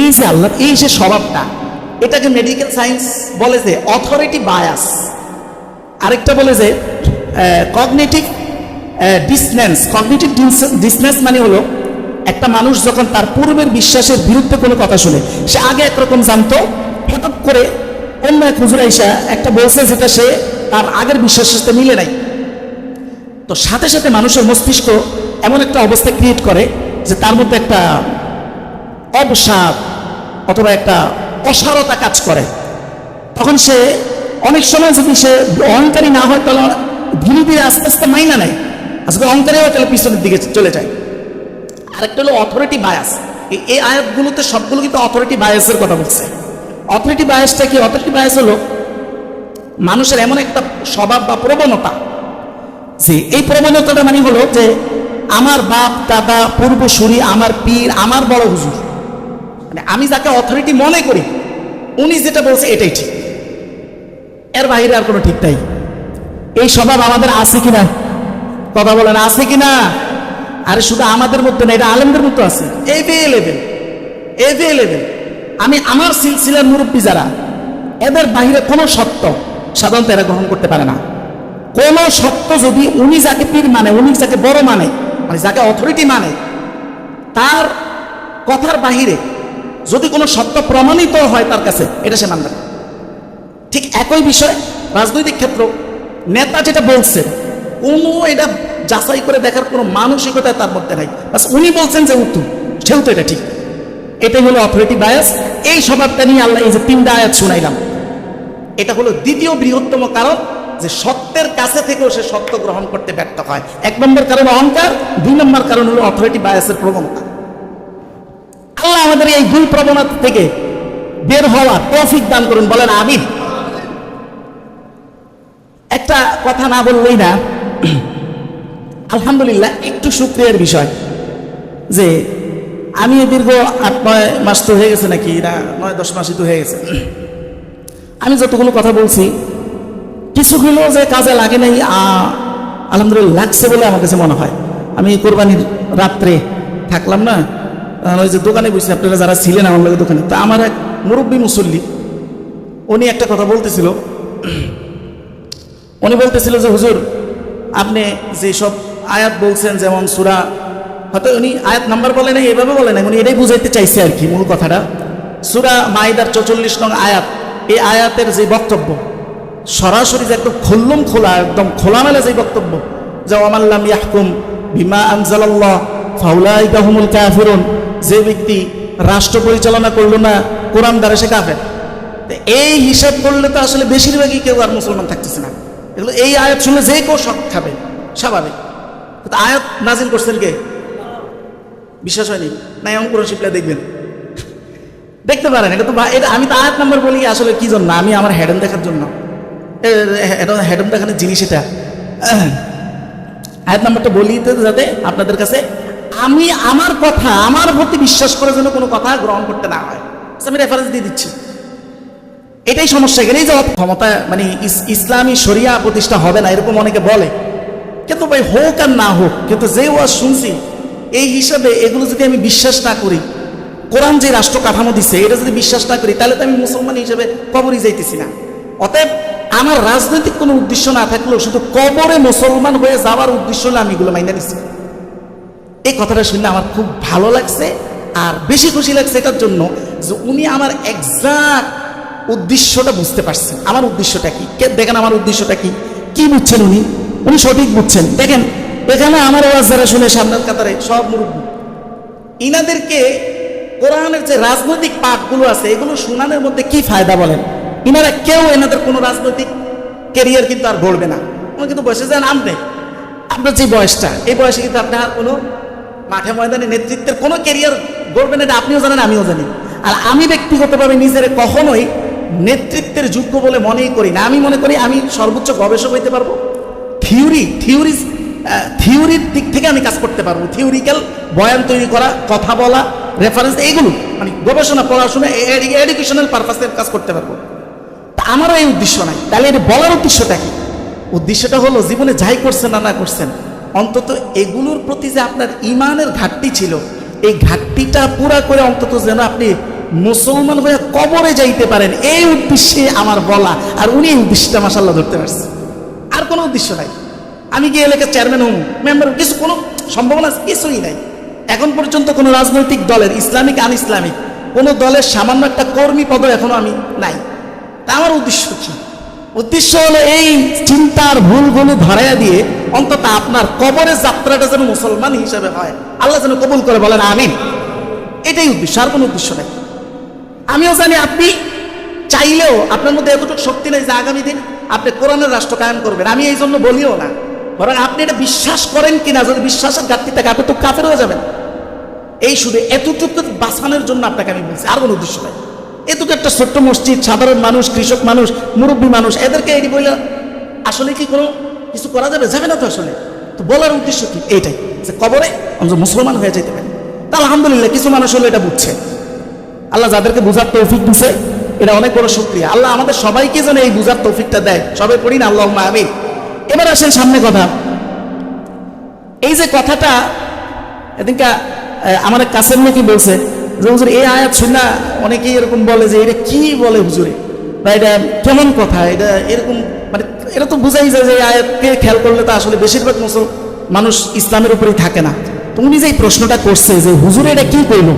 এই যে আল্লাহ এই যে স্বভাবটা, এটাকে মেডিকেল সায়েন্স বলে যে অথরিটি বায়াস, আরেকটা বলে যে কগনিটিভ ডিসনেন্স। কগনিটিভ ডিসনেন্স মানে হলো একটা মানুষ যখন তার পূর্বের বিশ্বাসের বিরুদ্ধে কোনো কথা শুনে, সে আগে একরকম জানতো, হঠাৎ করে অন্য এক হুজুর আইসা একটা বলছে যেটা সে তার আগের বিশ্বাসের সাথে মিলে নাই। তো সাথে সাথে মানুষের মস্তিষ্ক এমন একটা অবস্থা ক্রিয়েট করে যে তার মধ্যে একটা অবসাদ অথবা একটা অসারতা কাজ করে। তখন সে অনেক সময় যদি সে অহংকারী না হয় তাহলে ধীরে ধীরে আস্তে আস্তে মাইনা নেয়, আজকে অহংকারী হয় তাহলে পিছনের দিকে চলে যায়। আরেকটা হলো অথরিটি বায়াস। এই আয়াতগুলোতে সবগুলো কিন্তু অথরিটি বায়াসের কথা বলছে। অথরিটি বায়াসটা কি? অথরিটি বায়াস হলো মানুষের এমন একটা স্বভাব বা প্রবণতা, যে এই প্রবণতাটা মানে হলো যে আমার বাপ দাদা পূর্বসূরি, আমার পীর, আমার বড় হুজুর, মানে আমি যাকে অথরিটি মনে করি উনি যেটা বলছে এটাই ঠিক, এর বাইরে আর কোনো ঠিক নাই। এই স্বভাব আমাদের আছে কিনা? কথা বলেন আছে কিনা? আরে শুধু আমাদের মধ্যে না, এটা আলেমদের মধ্যে আছে। এভেলেবেল। আমি আমার সিলসিলার মুরব্বী যারা, এদের বাইরে কোনো সত্য সাধারণত এরা গ্রহণ করতে পারে না। কোন সত্য যদি উনি যাকে পীর মানে, উনি যাকে বড় মানে, মানে যাকে অথরিটি মানে, তার কথার বাহিরে যদি কোনো সত্য প্রমাণিত হয় তার কাছে, এটা সে মানবে না। ঠিক একই বিষয় রাজনৈতিক ক্ষেত্র, নেতা যেটা বলছেন কোনো এটা যাচাই করে দেখার কোনো মানসিকতা তার মধ্যে নাই, বাস উনি বলছেন যে উত্তর, সেও তো এটা ঠিক। এটাই হলো অথরিটি বায়াস। এই স্বভাবটা নিয়ে আল্লাহ এই যে 3টা আয়াত শুনাইলাম, এটা হলো দ্বিতীয় বৃহত্তম কারণ যে সত্যের কাছে থেকেও সে সত্য গ্রহণ করতে ব্যর্থ হয়। 1 নম্বর কারণ অহংকার, 2 নম্বর কারণ হলো অথরিটি বায়াসের প্রবণতা। আল্লাহ আমাদের এই 2 প্রবণতা থেকে বের হওয়ার তৌফিক দান করুন, বলেন আমিন। একটা কথা না বললেই না, আলহামদুলিল্লাহ একটু শুকরিয়ার বিষয় যে আমি দীর্ঘ 8-9 মাস তো হয়ে গেছে, নাকি না 9-10 মাসই তো হয়ে গেছে, আমি যতগুলো কথা বলছি কিছুগুলো যে কাজে লাগে নাই, আলহামদুলিল্লাহ লাগছে বলে আমার কাছে মনে হয়। আমি কোরবানির রাত্রে থাকলাম না, ওই যে দোকানে বসে, আপনারা যারা ছিলেন আমার লাগে দোকানে, তা আমার এক মুরব্বী মুসল্লি উনি একটা কথা বলতেছিল। উনি বলতেছিল যে হুজুর আপনি যে সব আয়াত বলছেন, যেমন সূরা, হয়তো উনি আয়াত নাম্বার বলে নাই, এভাবে বলে নাই, উনি এটাই বুঝাইতে চাইছে আর কি। মূল কথাটা সূরা মাইদার 44 নং আয়াত, এই আয়াতের যে বক্তব্য, সরাসরি যে একদম খুল্লুম খোলা, একদম খোলামেলা যে বক্তব্য যে ওয়ামাল্লাম ইয়াহকুম বিমা আনজালাল্লাহ ফাউলাইকা হুমুল কাফিরুন, যে ব্যক্তি রাষ্ট্র পরিচালনা করলো না কোরআন দ্বারা সে কাফের। এই হিসাব করলে তো আসলে বেশিরভাগই কেউ আর মুসলমান থাকতেছে না। এগুলো এই আয়াত শুনলে যে কেউ শক খাবে, স্বাভাবিক। আয়াত নাজিল করছেন কে? বিশ্বাস হয়নি না? এমন কোরআন শিখলে দেখবেন, দেখতে পারেন। এটা তো এটা আমি তো আয়াত নাম্বার বলি আসলে কি জন্য, আমি আমার হেডেন দেখার জন্য, হেডেন দেখানোর জিনিস এটা। আয়াত নাম্বারটা বলি যাতে আপনাদের কাছে আমি আমার কথা, আমার প্রতি বিশ্বাস করে যেন কোনো কথা গ্রহণ করতে না হয়। আমি রেফারেন্স দিয়ে দিচ্ছি। এটাই সমস্যা। এখানেই যে ক্ষমতা মানে ইসলামী শরিয়া প্রতিষ্ঠা হবে না এরকম অনেকে বলে, কিন্তু ভাই হোক আর না হোক, কিন্তু যে ওয়াজ শুনছি এই হিসাবে এগুলো যদি আমি বিশ্বাস না করি, কোরআন যে রাষ্ট্র কাঠামো দিচ্ছে এটা যদি বিশ্বাস না করি, তাহলে তো আমি মুসলমান হিসেবে কবরই যাইতেছি না। অতএব আমার রাজনৈতিক কোনো উদ্দেশ্য না থাকলেও শুধু কবরে মুসলমান হয়ে যাওয়ার উদ্দেশ্য হলে আমি এগুলো মাইনে নিচ্ছি। এই কথাটা শুনলে আমার খুব ভালো লাগছে, আর বেশি খুশি লাগছে এটার জন্য যে উনি আমার এক্সাক্ট উদ্দেশ্যটা বুঝতে পারছেন। আমার উদ্দেশ্যটা কি দেখেন, আমার উদ্দেশ্যটা কি কি বুঝছেন উনি, উনি সঠিক বুঝছেন। দেখেন এখানে আমার আওয়াজ যারা শুনে সামনের কাতারে সব মুরব্বী, ইনাদেরকে কোরআনের যে রাজনৈতিক পাঠগুলো আছে এগুলো শোনানোর মধ্যে কি ফায়দা বলেন? ইনারা কেউ এনাদের কোনো রাজনৈতিক ক্যারিয়ার কিন্তু আর গড়বে না। উনি কিন্তু বসে যান আমনে, আপনার যে বয়সটা, এই বয়সে কিন্তু আপনার কোনো মাঠে ময়দানে নেতৃত্বের কোনো ক্যারিয়ার গড়বে না, এটা আপনিও জানেন আমিও জানি। আর আমি ব্যক্তিগতভাবে নিজের কখনোই নেতৃত্বের যোগ্য বলে মনেই করি না। আমি মনে করি আমি সর্বোচ্চ গবেষক হইতে পারবো, থিওরির দিক থেকে আমি কাজ করতে পারবো, থিওরিক্যাল বয়ান তৈরি করা, কথা বলা, রেফারেন্স, এইগুলো মানে গবেষণা, পড়াশোনা, এডুকেশনাল পারপাসে কাজ করতে পারবো। তা আমারও এই উদ্দেশ্য নাই। তাহলে এটা বলার উদ্দেশ্যটা কি? উদ্দেশ্যটা হলো জীবনে যাই করছেন না করছেন, অন্তত এগুলোর প্রতি যে আপনার ইমানের ঘাটতি ছিল, এই ঘাটতিটা পুরা করে অন্তত যেন আপনি মুসলমান হয়ে কবরে যাইতে পারেন, এই উদ্দেশ্যে আমার বলা। আর উনি এই উদ্দেশ্যটা মাশাআল্লাহ ধরতে পারছে। আর কোনো উদ্দেশ্য নাই। আমি গিয়ে এলাকার চেয়ারম্যান হব, মেম্বার, কিছু কোনো সম্ভাবনা কিছুই নাই। এখন পর্যন্ত কোনো রাজনৈতিক দলের, ইসলামিক আন ইসলামিক কোনো দলের সামান্য একটা কর্মী পদ এখনো আমি নাই। তা আমার উদ্দেশ্য কি? উদ্দেশ্য হলো এই চিন্তার ভুলগুলো ধরাইয়া দিয়ে অন্তত আপনার কবরের যাত্রাটা যেন মুসলমান হিসেবে হয়, আল্লাহ যেন কবুল করে, বলেন আমিন। এটাই উদ্দেশ্য, আর কোনো উদ্দেশ্য নাই। আমিও জানি আপনি চাইলেও আপনার মধ্যে এতটুকু শক্তি নেই যে আগামী দিন আপনি কোরআনের রাষ্ট্র কায়েম করবেন। আমি এই জন্য বলিও না, বরং আপনি এটা বিশ্বাস করেন কিনা, যদি বিশ্বাসের ঘাটতি থাকে আপনি তো কাফের হয়ে যাবেন। এই শুধু এতটুকু বাঁচানোর জন্য আপনাকে আমি বলছি, আর কোনো উদ্দেশ্য নাই। এতটুকু একটা ছোট্ট মসজিদ, সাধারণ মানুষ, কৃষক মানুষ, মুরব্বী মানুষ, এদেরকে এটি বললে আসলে কি কোনো কিছু করা যাবে? যাবে না তো। আসলে তো বলার উদ্দেশ্য কি? এইটাই যে কবরে আমরা মুসলমান হয়ে যেতে পারি। তা আলহামদুলিল্লাহ কিছু মানুষ হলো এটা বুঝছে। আল্লাহ যাদেরকে বুঝার তৌফিক দিছে, এটা অনেক বড় শুকরিয়া। আল্লাহ আমাদের সবাইকে যেন এই বুঝার তৌফিকটা দেয়, সবাই পড়ি না আল্লাহুম্মা আমিন। এবার আসেন সামনে কথা। এই যে কথাটা এদিনকা আমার কাছের লোকই বলছে যে হুজুর এই আয়াত শুনে অনেকেই এরকম বলে যে এটা কি বলে হুজুরে, বা এটা কেমন কথা, এটা এরকম, মানে এটা তো বুঝাই যায় যে এই আয়াতকে খেয়াল করলে তো আসলে বেশিরভাগ মানুষ ইসলামের উপরেই থাকে না। তো উনি যে এই প্রশ্নটা করছে যে হুজুরে এটা কি কইল,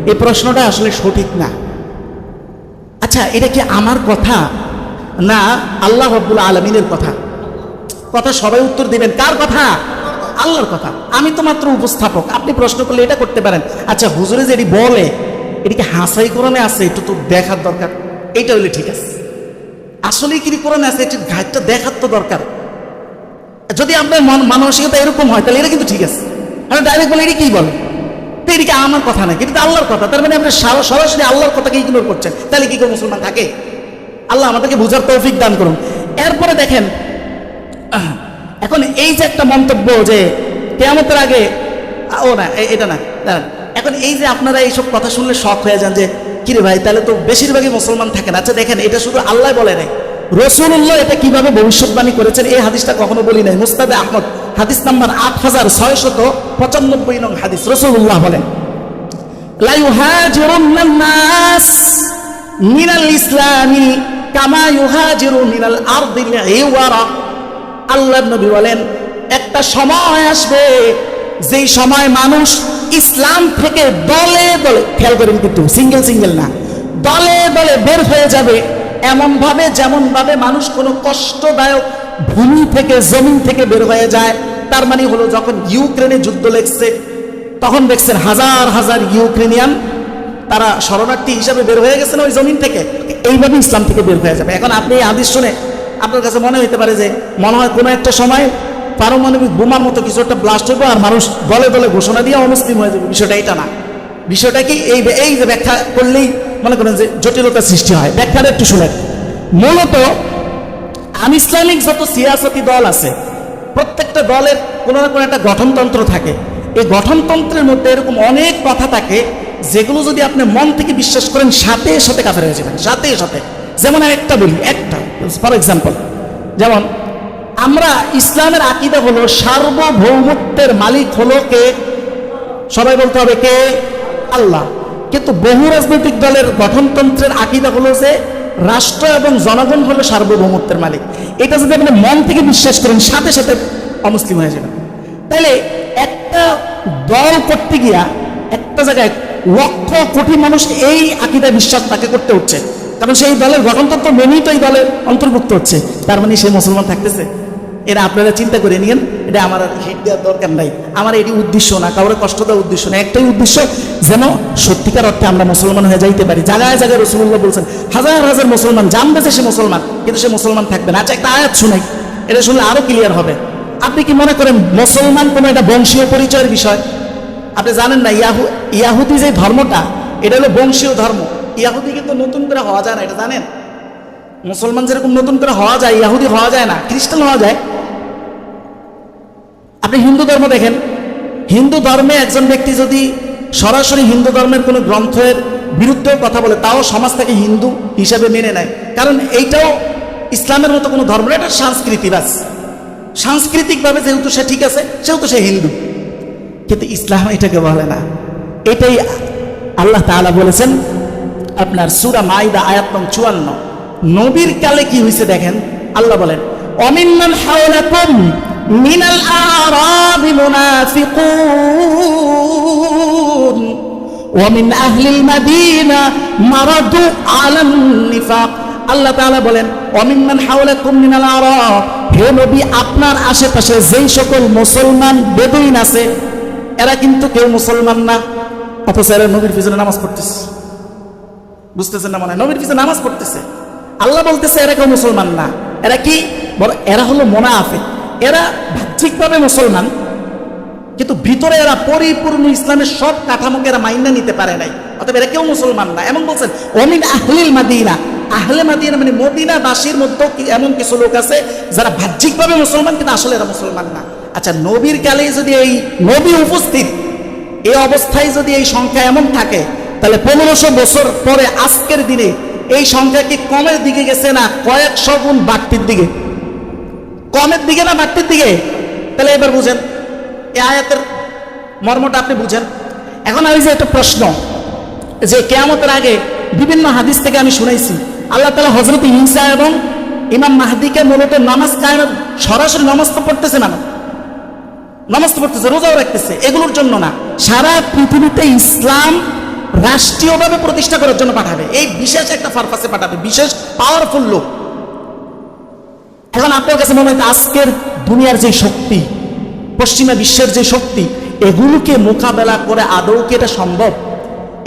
এই প্রশ্নটা আসলে সঠিক না। আচ্ছা, এটা কি আমার কথা না আল্লাহ রাব্বুল আলামিনের কথা? কথা সবাই উত্তর দিবেন, কার কথা? আল্লাহর কথা। আমি তো মাত্র উপস্থাপক। আপনি প্রশ্ন করলে এটা করতে পারেন, আচ্ছা হুজুরে যেটি বলে এটিকে হাসাই কোরআনে আছে, একটু তো দেখার দরকার। এইটা হলে ঠিক আছে, আসলে কি কোরআনে আছে এটির ঘাটটা দেখার তো দরকার। যদি আপনার মানসিকতা এরকম হয় তাহলে এটা কিন্তু ঠিক আছে। মানে ডাইরেক্ট বলে এটি কি বলে, তো এটিকে আমার কথা না, কিন্তু আল্লাহর কথা। তার মানে আপনি সরাসরি আল্লাহর কথাকে ইগনোর করছেন, তাহলে কি কেউ মুসলমান থাকে? আল্লাহ আমাদেরকে বুঝার তৌফিক দান করুন। এরপরে দেখেন, এখন এই যে একটা মন্তব্য যে কিয়ামতের আগে, ও না এটা না, দাঁড়ান। এখন এই যে আপনারা এইসব কথা শুনলে শক হয়ে যান যে কিরে ভাই তাহলে তো বেশিরভাগই মুসলমান থাকেন। আচ্ছা দেখেন, এটা শুধু আল্লাহ বলে নাই, রাসূলুল্লাহ এটা কিভাবে ভবিষ্যৎবাণী করেছেন এই হাদিসটা কখনো বলি নাই। মুসনাদে আহমদ হাদিস নাম্বার 8695 নং হাদিস। রাসূলুল্লাহ বলেন, লা ইউহাজিরুন নাস মিনাল ইসলামি কামা ইউহাজিরু মিনাল আরদিল ইওয়ারা। আল্লাহর নবী বলেন, একটা সময় আসবে যেই সময় মানুষ ইসলাম থেকে দলে দলে, খেয়াল করেন কিন্তু সিঙ্গেল সিঙ্গেল না, দলে দলে বের হয়ে যাবে, এমনভাবে যেমনভাবে মানুষ কোনো কষ্টদায়ক ভূমি থেকে জমিন থেকে বের হয়ে যায়। তার মানে হলো যখন ইউক্রেনে যুদ্ধ লেগছে তখন দেখছেন হাজার হাজার ইউক্রেনিয়ান তারা শরণার্থী হিসাবে বের হয়ে গেছেন ওই জমিন থেকে। এইভাবে ইসলাম থেকে বের হয়ে যাবে। এখন আপনি এই হাদিস শুনে আপনার কাছে মনে হতে পারে যে মনে হয় কোনো একটা সময় পারমাণবিক বোমার মতো কিছু একটা ব্লাস্ট হবে আর মানুষ দলে দলে ঘোষণা দিয়ে অমুসলিম হয়ে যাবে। বিষয়টা এটা না। বিষয়টা কি এই যে ব্যাখ্যা করলেই মনে করেন যে জটিলতার সৃষ্টি হয়। ব্যাখ্যাটা একটু শুনেন। মূলত আনইসলামিক যত সিয়াসতি দল আছে প্রত্যেকটা দলের কোনো না কোনো একটা গঠনতন্ত্র থাকে। এই গঠনতন্ত্রের মধ্যে এরকম অনেক কথা থাকে যেগুলো যদি আপনি মন থেকে বিশ্বাস করেন সাথে সাথে কাফের হয়ে যাবেন, সাথে সাথে। যেমন একটা বলি, একটা ফর এক্সাম্পল, যেমন আমরা ইসলামের আকীদা হলো সার্বভৌমত্বের মালিক হলো কে? সবাই বলতে হবে কে? আল্লাহ। কিন্তু বহু রাজনৈতিক দলের গঠনতন্ত্রের আকীদা হলো যে রাষ্ট্র এবং জনগণ হলো সার্বভৌমত্বের মালিক। এটা যদি আপনি মন থেকে বিশ্বাস করেন সাথে সাথে অমুসলিম হয়ে যাবেন। তাইলে একটা দল করতে গিয়া একটা জায়গায় লক্ষ কোটি মানুষ এই আকীদায় বিশ্বাস তাকে করতে হচ্ছে, কারণ সেই দলের গঠনতন্ত্র মেনেই তো এই দলের অন্তর্ভুক্ত হচ্ছে। তার মানে সে মুসলমান থাকতেছে। এরা আপনারা চিন্তা করে নিয়েন, এটা আমার আর হিট দেওয়ার দরকার নাই। আমার এটি উদ্দেশ্য না, কাউরে কষ্ট দেওয়ার উদ্দেশ্য না। একটাই উদ্দেশ্য, যেন সত্যিকার অর্থে আমরা মুসলমান হয়ে যাইতে পারি। জায়গায় জায়গায় রাসূলুল্লাহ বলছেন হাজার হাজার মুসলমান জানবে যে সে মুসলমান, কিন্তু সে মুসলমান থাকবে না। আচ্ছা, একটা আয়াত শুনাই, এটা শুনলে আরো ক্লিয়ার হবে। আপনি কি মনে করেন মুসলমান কোনো একটা বংশীয় পরিচয়ের বিষয়? আপনি জানেন না ইয়াহুদি যে ধর্মটা এটা হলো বংশীয় ধর্ম। ইয়াহুদি কিন্তু নতুন করে হওয়া যায় না, এটা জানেন? মুসলমান যেরকম নতুন করে হওয়া যায়, ইয়াহুদি হওয়া যায় না, খ্রিস্টান হওয়া যায়। আপনি হিন্দু ধর্ম দেখেন, হিন্দু ধর্মে একজন ব্যক্তি যদি সরাসরি হিন্দু ধর্মের কোনো গ্রন্থের বিরুদ্ধেও কথা বলে তাও সমাজ তাকে হিন্দু হিসাবে মেনে নেয়, কারণ এইটাও ইসলামের মতো কোনো ধর্ম না, এটা সংস্কৃতি। বাস সাংস্কৃতিকভাবে যেহেতু সে ঠিক আছে সেহেতু সে হিন্দু, কিন্তু ইসলাম এটাকে বলে না। এটাই আল্লাহ তাআলা বলেছেন আপনার সূরা মাইদা আয়াত নং 54। নবীর কালে কি হয়েছে দেখেন, আল্লাহ বলেন অমিন্নাল হাওলাকুম মিনাল আরাবি মুনাফিকুন ওয়া মিন আহলিল মাদিনা মারাদু আলান নিফাক। আল্লাহ তাআলা বলেন অমিন্নাল হাওলাকুম মিনাল আরাব, হে নবী আপনার আশেপাশে যেই সকল মুসলমান বেদুইন আছে এরা কিন্তু কেউ মুসলমান না, অথচ এরা নবীর পিছনে নামাজ পড়তেছে। বুঝতেছেন না? মনে হয় নবীর পিছনে নামাজ পড়তেছে। আল্লাহ বলতেছে এরা কেউ মুসলমান না। এরা কি? এরা হলো মুনাফিক। এরা বাহ্যিকভাবে মুসলমান, কিন্তু ভিতরে এরা পরিপূর্ণ ইসলামের সব কাঠামোকে এরা মাইনা নিতে পারে নাই, অতএব এরা কেউ মুসলমান না। এমন বলছেন ওমিন আহলিল মাদিনা, আহলে মাদিনা মানে মদিনাবাসীর মধ্যে এমন কিছু লোক আছে যারা বাহ্যিকভাবে মুসলমান কিন্তু আসলে এরা মুসলমান না। আচ্ছা, নবীর কালে যদি এই নবী উপস্থিত এই অবস্থায় যদি এই সংখ্যা এমন থাকে, তাহলে 1500 বছর পরে আজকের দিনে এই সংখ্যা কি কমের দিকে গেছে না কয়েকশো গুণ বাড়তির দিকে? কমের দিকে না বাড়তির দিকে? তাহলে এবার বুঝেন এই আয়াতের মর্মটা, আপনি বুঝেন। এখন আমি যে একটা প্রশ্ন, যে কিয়ামতের আগে বিভিন্ন হাদিস থেকে আমি শুনাইছি আল্লাহ তাআলা হযরত ঈসা এবং ইমাম মাহদিকে মূলত নামাজ কায়েম, সরাসরি নামাজ তো পড়তেছে না, নামাজ তো পড়তেছে, রোজাও রাখতেছে, এগুলোর জন্য না, সারা পৃথিবীতে ইসলাম রাষ্ট্রীয়ভাবে প্রতিষ্ঠা করার জন্য পাঠাবে। এই বিশেষ একটা পারপাসে পাঠাবে, বিশেষ পাওয়ারফুল লোক। এখন আপনার কাছে মনে হয় আজকের দুনিয়ার যে শক্তি, পশ্চিমা বিশ্বের যে শক্তি, এগুলোকে মোকাবেলা করে আদৌ কি এটা সম্ভব?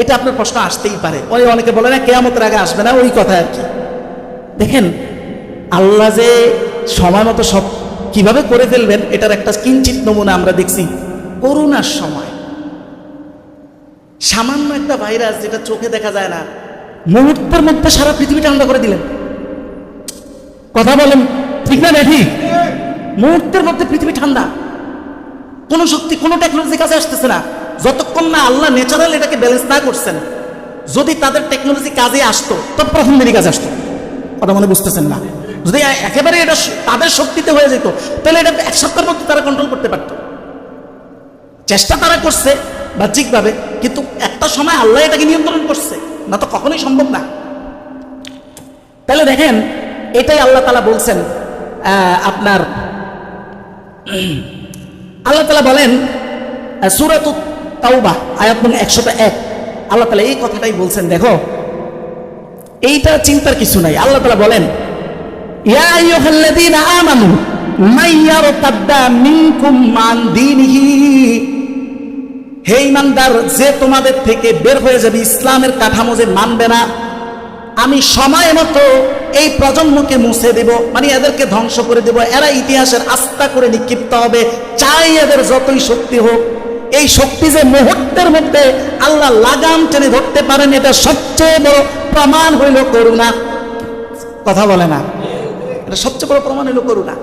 এটা আপনার প্রশ্ন আসতেই পারে। ওই অনেকে বলে না কিয়ামতের আগে আসবে না, ওই কথা আর কি। দেখেন আল্লাহ যে সময় মতো সব কিভাবে করে ফেলবেন এটার একটা কিঞ্চিত নমুনা আমরা দেখছি করোনার সময়। সামান্য একটা ভাইরাস যেটা চোখে দেখা যায় না, মুহূর্তের মধ্যে সারা পৃথিবী ঠান্ডা করে দিলেন। কথা বলেন ঠিক না? ঠিক। মুহূর্তের মধ্যে পৃথিবী ঠান্ডা, কোনো শক্তি কোনো টেকনোলজি কাছে আসতেছে না, যতক্ষণ না আল্লাহ ন্যাচারাল এটাকে ব্যালেন্স না করছেন। যদি তাদের টেকনোলজি কাজে আসতো তবে প্রথম দিনই কাজে আসতো। কথা মনে বুঝতেছেন না? যদি একেবারে এটা তাদের শক্তিতে হয়ে যেত তাহলে এটা এক সপ্তাহের মধ্যে তারা কন্ট্রোল করতে পারত। চেষ্টা তারা করছে বাহ্যিকভাবে, কিন্তু একটা সময় আল্লাহ এটাকে নিয়ন্ত্রণ করছে, না তো কখনোই সম্ভব না। তাহলে দেখেন এটাই আল্লাহ তাআলা বলছেন। আপনার আল্লাহ তাআলা বলেন সূরাতুত তাওবা আয়াত নং 101, আল্লাহ তাআলা এই কথাটাই বলছেন। দেখো এইটা চিন্তার কিছু নাই। আল্লাহ তাআলা বলেন, ইয়া আইয়ুহাল্লাযীনা আমানু মাইয়ারতাদ্দা মিনকুম মান দীনিহি, হে ঈমানদার, যে তোমাদের থেকে বের হয়ে যাবে, ইসলামের কাঠামো যে মানবে না, আমি সময় মতো এই প্রজন্মকে মুছে দেব, মানে এদেরকে ধ্বংস করে দেব। এরা ইতিহাসের আস্থা করে নিক্ষিপ্ত হবে, চাই এদের যতই শক্তি হোক। এই শক্তি যে মুহূর্তের মধ্যে আল্লাহ লাগাম টেনে ধরতে পারেন, এটা সবচেয়ে বড় প্রমাণ হইল করুণা। কথা বলে না, এটা সবচেয়ে বড় প্রমাণ হইল করুণা।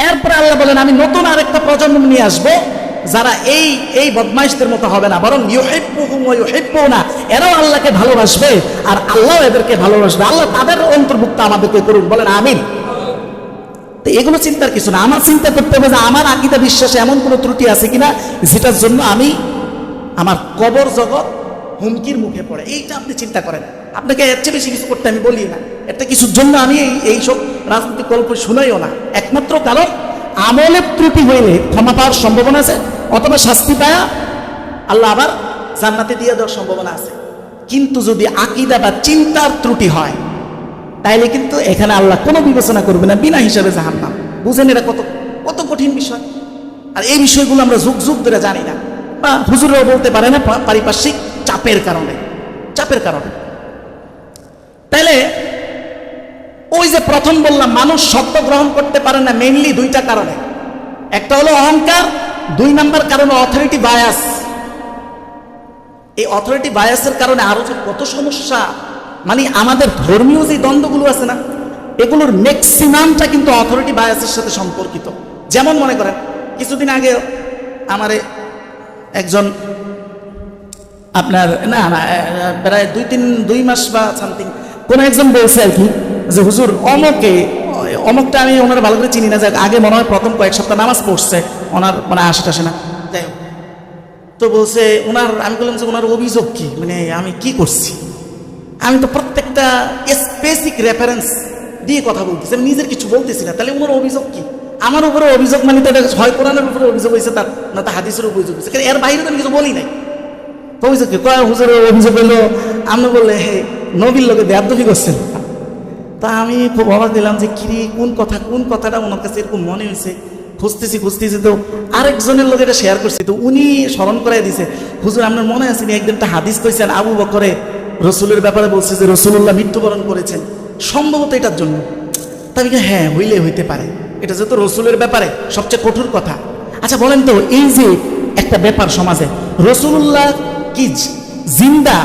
এরপরে আল্লাহ বলেন, আমি নতুন আরেকটা প্রজন্ম নিয়ে আসবো, যারা এই বদমাইশদের মতো হবে না, বরং ইউহিব্বুহুম ওয়া ইউহিব্বুনা, এরাও আল্লাহকে ভালোবাসবে আর আল্লাহ এদেরকে ভালোবাসবে। আল্লাহ তাদের অন্তর্ভুক্ত আমাদেরকে করুন, বলেন আমিন। তো এগুলো চিন্তার কিছু না। আমার চিন্তা করতে হবে যে আমার আকীদা বিশ্বাসে এমন কোনো ত্রুটি আছে কিনা যেটার জন্য আমি আমার কবর জগৎ হুমকির মুখে পড়ে। এইটা আপনি চিন্তা করেন। আপনাকে এর চেয়ে বেশি কিছু করতে আমি বলি না। একটা কিছুর জন্য আমি এইসব রাজনৈতিক গল্প শুনাইও না, একমাত্র কারণ আমলের ত্রুটি হইলে ক্ষমা পাওয়ার সম্ভাবনা আছে, অথবা শাস্তি পায়া আল্লাহ আবার জান্নাতে দিয়ে দেওয়ার সম্ভাবনা আছে। কিন্তু যদি আকীদা বা চিন্তার ত্রুটি হয়, তাইলে কিন্তু এখানে আল্লাহ কোনো বিবেচনা করবে না, বিনা হিসাবে জাহান্নাম। বুঝেন এটা কত কত কঠিন বিষয়। আর এই বিষয়গুলো আমরা যুগ যুগ ধরে জানি না, বা হুজুররাও বলতে পারে না, পারিপার্শ্বিক চাপের কারণে। তাইলে ওই যে প্রথম বললাম, মানুষ সত্য গ্রহণ করতে পারে না মেইনলি দুইটা কারণে। একটা হলো অহংকার, 2 নাম্বার কারণ অথরিটি বায়াস। এই অথরিটি বায়াসের কারণে আরো যে কত সমস্যা, মানে আমাদের ধর্মীয় যে দ্বন্দ্বগুলো আছে না, এগুলোর ম্যাক্সিমামটা কিন্তু অথরিটি বায়াসের সাথে সম্পর্কিত। যেমন মনে করেন, কিছুদিন আগে আমারে একজন আপনার না প্রায় 2 মাস বা সামথিং কোন একজন বলছে আর কি, যে হুজুর অমুকটা, আমি ওনার ভালো করে চিনি না, যে আগে মনে হয় প্রথম কয়েক সপ্তাহ নামাজ পড়ছে, ওনার মানে আসে না, যাই হোক। তো বলছে ওনার, আমি বললাম যে ওনার অভিযোগ কি, মানে আমি কি করছি? আমি তো প্রত্যেকটা স্পেসিফিক রেফারেন্স দিয়ে কথা বলতেছি, আমি নিজের কিছু বলতেছি না। তাহলে ওনার অভিযোগ কি? আমার উপরে অভিযোগ মানে তো হয় কোরআনের উপরে অভিযোগ হয়েছে, তার না তো হাদিসের অভিযোগ হয়েছে, এর বাইরে তো আমি কিছু বলি নাই। অভিযোগ কি? কয় হুজুরের অভিযোগ হলো আমি বললে হে নবীর লোকে বেয়াদবি করছেন। তা আমি খুব অবাক দিলাম যে কিরে, কোন কথাটা ওনার কাছে এরকম মনে হয়েছে। খুঁজতেছি তো আরেকজনের লোক এটা শেয়ার করছি, তো উনি স্মরণ করাই দিছে, হুজুর আপনার মনে আছে একদিন একটা হাদিস কইছেন আবু বকরে রসুলের ব্যাপারে বলছে যে রসুল্লাহ মৃত্যুবরণ করেছেন, সম্ভবত এটার জন্য। তা আমি হ্যাঁ হইতে পারে, এটা যেহেতু রসুলের ব্যাপারে সবচেয়ে কঠোর কথা। আচ্ছা বলেন তো, এই যে একটা ব্যাপার সমাজে, রসুল্লাহ কি জিন্দা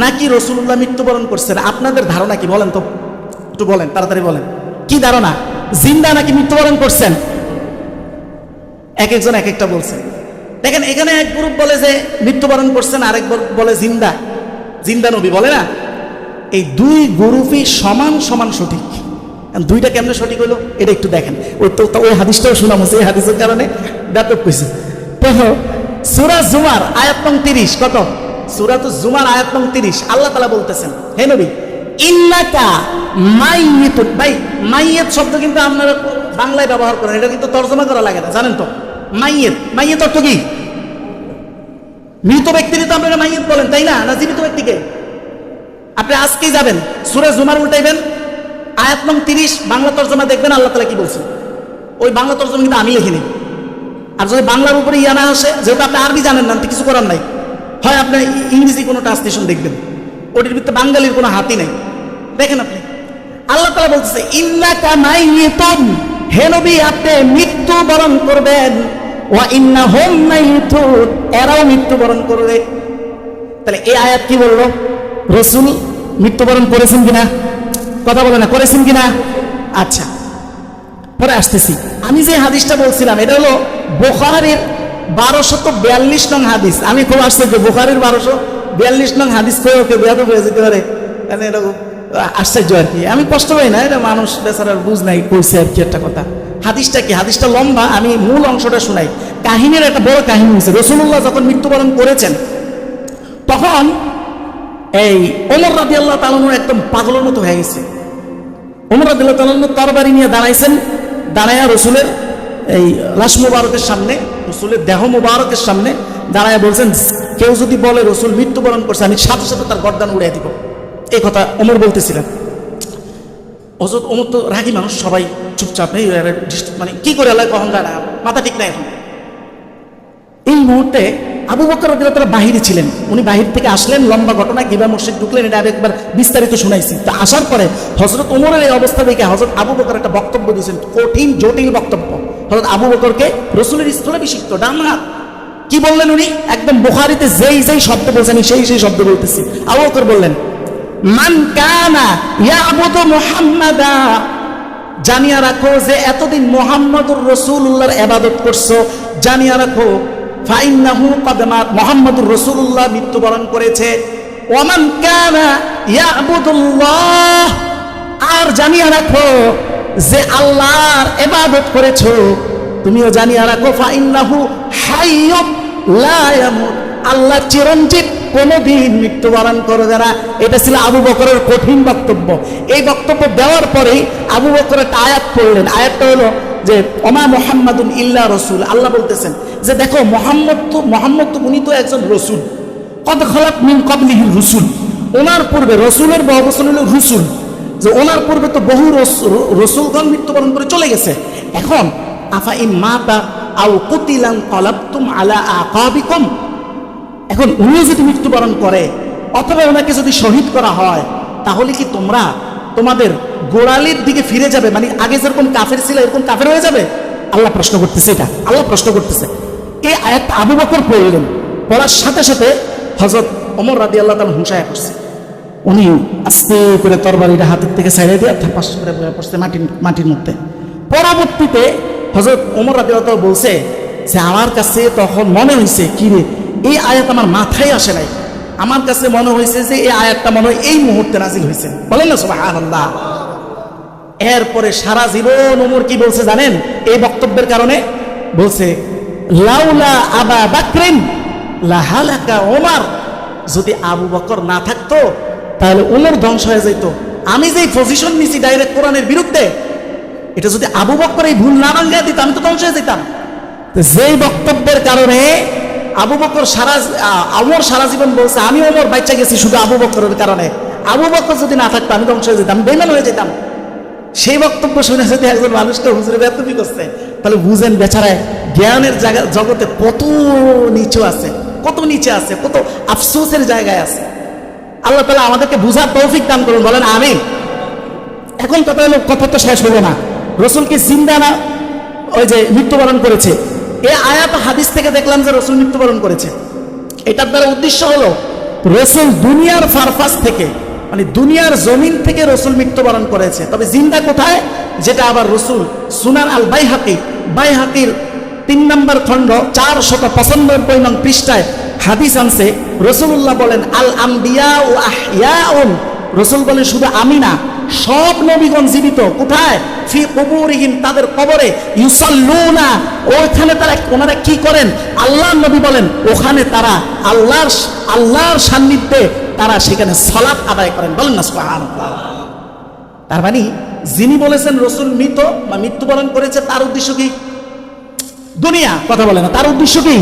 নাকি রসুল্লাহ মৃত্যুবরণ করছেন? আপনাদের ধারণা কি বলেন তো, একটু বলেন, তাড়াতাড়ি বলেন, কি ধারণা? জিন্দা নাকি মৃত্যুবরণ করছেন? এক একজন এক একটা বলছেন। দেখেন এখানে এক গ্রুপ বলে যে মৃত্যুবরণ করছেন, আরেক বলে জিন্দা নবী বলে না। এই 2 গ্রুপই সমান সঠিক। দুইটা কেমনে সঠিক হইলো এটা একটু দেখেন। ওই হাদিসটাও শোনা হচ্ছে, এই হাদিসের কারণে ব্যাপক হয়েছে। তো সূরা জুমার আয়াত নং 30, কত? সূরাতুজ জুমার আয়াত নং 30, আল্লাহ তাআলা বলতেছেন, হে নবী ইন্নাকা মাইয়িতুন। ভাই মাইয়িত শব্দ কিন্তু আপনারা বাংলায় ব্যবহার করেন, এটা কিন্তু তরজমা করা লাগে না, জানেন তো? মাইয়িত অর্থ কি? মৃত ব্যক্তিকে তো আপনারা মাইয়িত বলেন, তাই না? জীবিত ব্যক্তিকে? আপনি আজকেই যাবেন সূরা জুমার উল্টাইবেন, আয়াত নং 30 বাংলা তরজমা দেখবেন আল্লাহ তাআলা কি বলছেন। ওই বাংলা তরজমা কিন্তু আমি লিখিনি। আর যদি বাংলার উপরে ইয়া না আসে, যেহেতু আপনি আরবি জানেন না, কিছু করার নাই, হয় আপনি ইংরেজি কোনো ট্রান্সলেশন দেখবেন, ওটির ভিতরে বাঙালির কোনো হাতই নাই। দেখেন আপনি, আল্লাহ তাআলা বলতেছে ইন্নাকা মাইয়িতুন, হে নবী আপনি মৃত্যুবরণ করবেন, ওয়া ইন্নাহুম মাইয়িতুন, এরাও মৃত্যুবরণ করবে। তাহলে এই আয়াত কি বললো? রাসূল মৃত্যুবরণ করেছেন কিনা? কথা বলে না, করেছেন কিনা? আচ্ছা, পরে আসতেছি। আমি যে হাদিসটা বলছিলাম এটা হলো বুখারীর 1242 নং হাদিস। আমি খুব আশ্চর্য, বুখারীর 1242 নং হাদিস করে ওকে বেয়াদব হয়ে যেতে পারে, মানে এটা আশ্চর্য আর কি। আমি কষ্ট পাই না, এটা মানুষ বেচারার বুঝ নাই, কইছে আর কি একটা কথা। হাদিসটা কি? হাদিসটা লম্বা, আমি মূল অংশটা শোনাই। কাহিনীর একটা বড় কাহিনী হয়েছে। রাসূলুল্লাহ যখন মৃত্যুবরণ করেছেন, তখন এই ওমর রাদিয়াল্লাহু তাআলা একদম পাগলের মতো হয়ে গেছে। ওমর রাদিয়াল্লাহু তাআলা তরবারি নিয়ে দাঁড়াইছেন, দাঁড়ায়া রসুলের এই লাশ মুবারকের সামনে, রসুলের দেহ মুবারকের সামনে দাঁড়ায় বলছেন, কেউ যদি বলে রসুল মৃত্যুবরণ করছে, আমি সাথে সাথে তার গর্দান উড়িয়ে দিব। এই কথা ওমর বলতেছিলেন। হযরত ওমর তো রাগী মানুষ, সবাই চুপচাপ নেই, মানে কি করে আল্লাহ অহংকার, মাথা ঠিক নাই এখন। এই মুহূর্তে আবু বকর রাদিয়াল্লাহু তাআলা বাহিরে ছিলেন, উনি বাহির থেকে আসলেন, লম্বা ঘটনা, কিভাবে মসজিদ ঢুকলেন এটা একবার বিস্তারিত শুনাইছি। তো আসার পরে হযরত ওমরের এই অবস্থা দেখে হযরত আবু বকর একটা বক্তব্য দিয়েছেন, কঠিন জটিল বক্তব্য। হযরত আবু বকরকে রাসূলের স্থলাভিষিক্ত ডান হাত, কি বললেন উনি? একদম বুখারীতে যেই যেই শব্দ বলছেন সেই শব্দ বলতেছি। আবু বকর বললেন, মান কানা ইয়াবুদু মুহাম্মাদা, জানিয়া রাখো যে এতদিন মুহাম্মদুর রাসূলুল্লাহর ইবাদত করছো, জানিয়া রাখো ফাইন্নাহু ক্বাদ মাত, মুহাম্মদুর রাসূলুল্লাহ মৃত্যুবরণ করেছে। ওয়ামান কানা ইয়াবুদুল্লাহ, আর জানিয়া রাখো যে আল্লাহর ইবাদত করেছো তুমিও জানিয়া রাখো ফাইন্নাহু হাইয়্যুন লা ইয়ামুত, আল্লাহ চিরঞ্জীব, কোনদিন মৃত্যুবরণ করবে না। এটা ছিল আবু বকরের কঠিন বক্তব্য। এই বক্তব্য দেওয়ার পরেই আবু বকর একটা আয়াত পড়লেন। আয়াতটা হলো যে ওমা মুহাম্মাদুন ইল্লা রাসূল, আল্লাহ বলতেছেন যে দেখো মোহাম্মদ তো উনি তো একজন রসুল, কদ খালাত মিন ক্বাবলিহির রুসুল, ওনার পূর্বে রসুলের বহুবচন হলো রুসুল, যে ওনার পূর্বে তো বহু রসুলগণ মৃত্যুবরণ করে চলে গেছে। এখন আফা ইন মাতা আও কুতিলান ক্বালাবতুম আলা আকাবিকুম, এখন উনি যদি মৃত্যুবরণ করে অথবা ওনাকে যদি শহীদ করা হয় তাহলে কি তোমরা তোমাদের গোড়ালির দিকে ফিরে যাবে, মানে আগে যেরকম কাফের ছিল এরকম কাফের হয়ে যাবে? আল্লাহ প্রশ্ন করতেছে, এটা আল্লাহ প্রশ্ন করতেছে। এই আয়াত আবু বকর পড়লেন, পড়ার সাথে সাথে হযরত ওমর রাদিয়াল্লাহু তাআলা হুঁশিয়ার করছে, উনি আস্তে করে তরবারিটা হাতের থেকে ছাইড়ে দিয়ে পাশ করে পড়ছে মাটির মধ্যে। পরবর্তীতে হযরত ওমর রাদিয়াল্লাহু তাআলা বলছে যে আমার কাছে তখন মনে হয়েছে কি রে, এই আয়াত আমার মাথায় আসে নাই, আমার কাছে মনে হয়েছে যে এই আয়াতটা মনে হয় এই মুহূর্তে নাজিল হয়েছে, বলেন না সুবহানাল্লাহ। এরপরে সারা জীবন ওমর কি বলছে জানেন? এই বক্তব্যের কারণে বলছে লাউলা আবা বাকরিন লাহালাকা ওমর, যদি আবু বকর না থাকতো তাহলে ওমর ধ্বংস হয়ে যেত। আমি যে পজিশন নিছি ডাইরেক্ট কোরআনের বিরুদ্ধে, এটা যদি আবু বকর এই ভুল না ভাঙিয়ে দিত আমি তো ধ্বংস হয়ে যেতাম। যেই বক্তব্যের কারণে আবু বকর ওমর সারা জীবন বলছে আমি ওমর বাচ্চা গেছি শুধু আবু বকরের কারণে, আবু বকর যদি না থাকতো আমি ধ্বংস হয়ে যেতাম, বেঈমান হয়ে যেতাম। সেই বক্তব্য শুনে যদি একজন মানুষকে হুজুরে বেয়াদবি করছে তাহলে বুঝেন বেচারায় জ্ঞানের জগতে কত নিচে আছে, কত নিচে আছে, কত আফসোসের জায়গায় আছে। আল্লাহ তাআলা আমাদেরকে বুঝার তৌফিক দান করুন, বলেন আমিন। এখন কথা হলো, কথা তো শেষ হলো না। রাসূল কি জিন্দা না ওই যে মৃত্যুবরণ করেছে? এই আয়াত হাদিস থেকে দেখলাম যে রাসূল মৃত্যুবরণ করেছে। এটার দ্বারা উদ্দেশ্য হলো রাসূল দুনিয়ার ফারফাস থেকে, মানে দুনিয়ার জমিন থেকে রাসূল মৃত্যুবরণ করেছে, তবে জিন্দা কোথায়? যেটা আবার রাসূল সুনান আল বাইহাকির 3 নম্বর খণ্ড 495 নং পৃষ্ঠায় হাদিস আনছে। রাসূলুল্লাহ বলেন আল আম্বিয়া ও আহইয়াউন, রাসূল বলেন শুধু আমি না, সব নবীগণ জীবিত। কোথায়? ফি কুবুরিহিম, তাদের কবরে। ইউসাল্লুনা, ওইখানে তারা ওনারা কি করেন? আল্লাহর নবী বলেন ওখানে তারা আল্লাহর সান্নিধ্যে তারা সেখানে সালাত আদায় করেন, বলেন না সুবহানাল্লাহ। তার মানে যিনি বলেছেন রাসূল মৃত বা মৃত্যুবরণ করেছে তার উদ্দেশ্য কি? দুনিয়া। কথা বলে না, তার উদ্দেশ্য কি?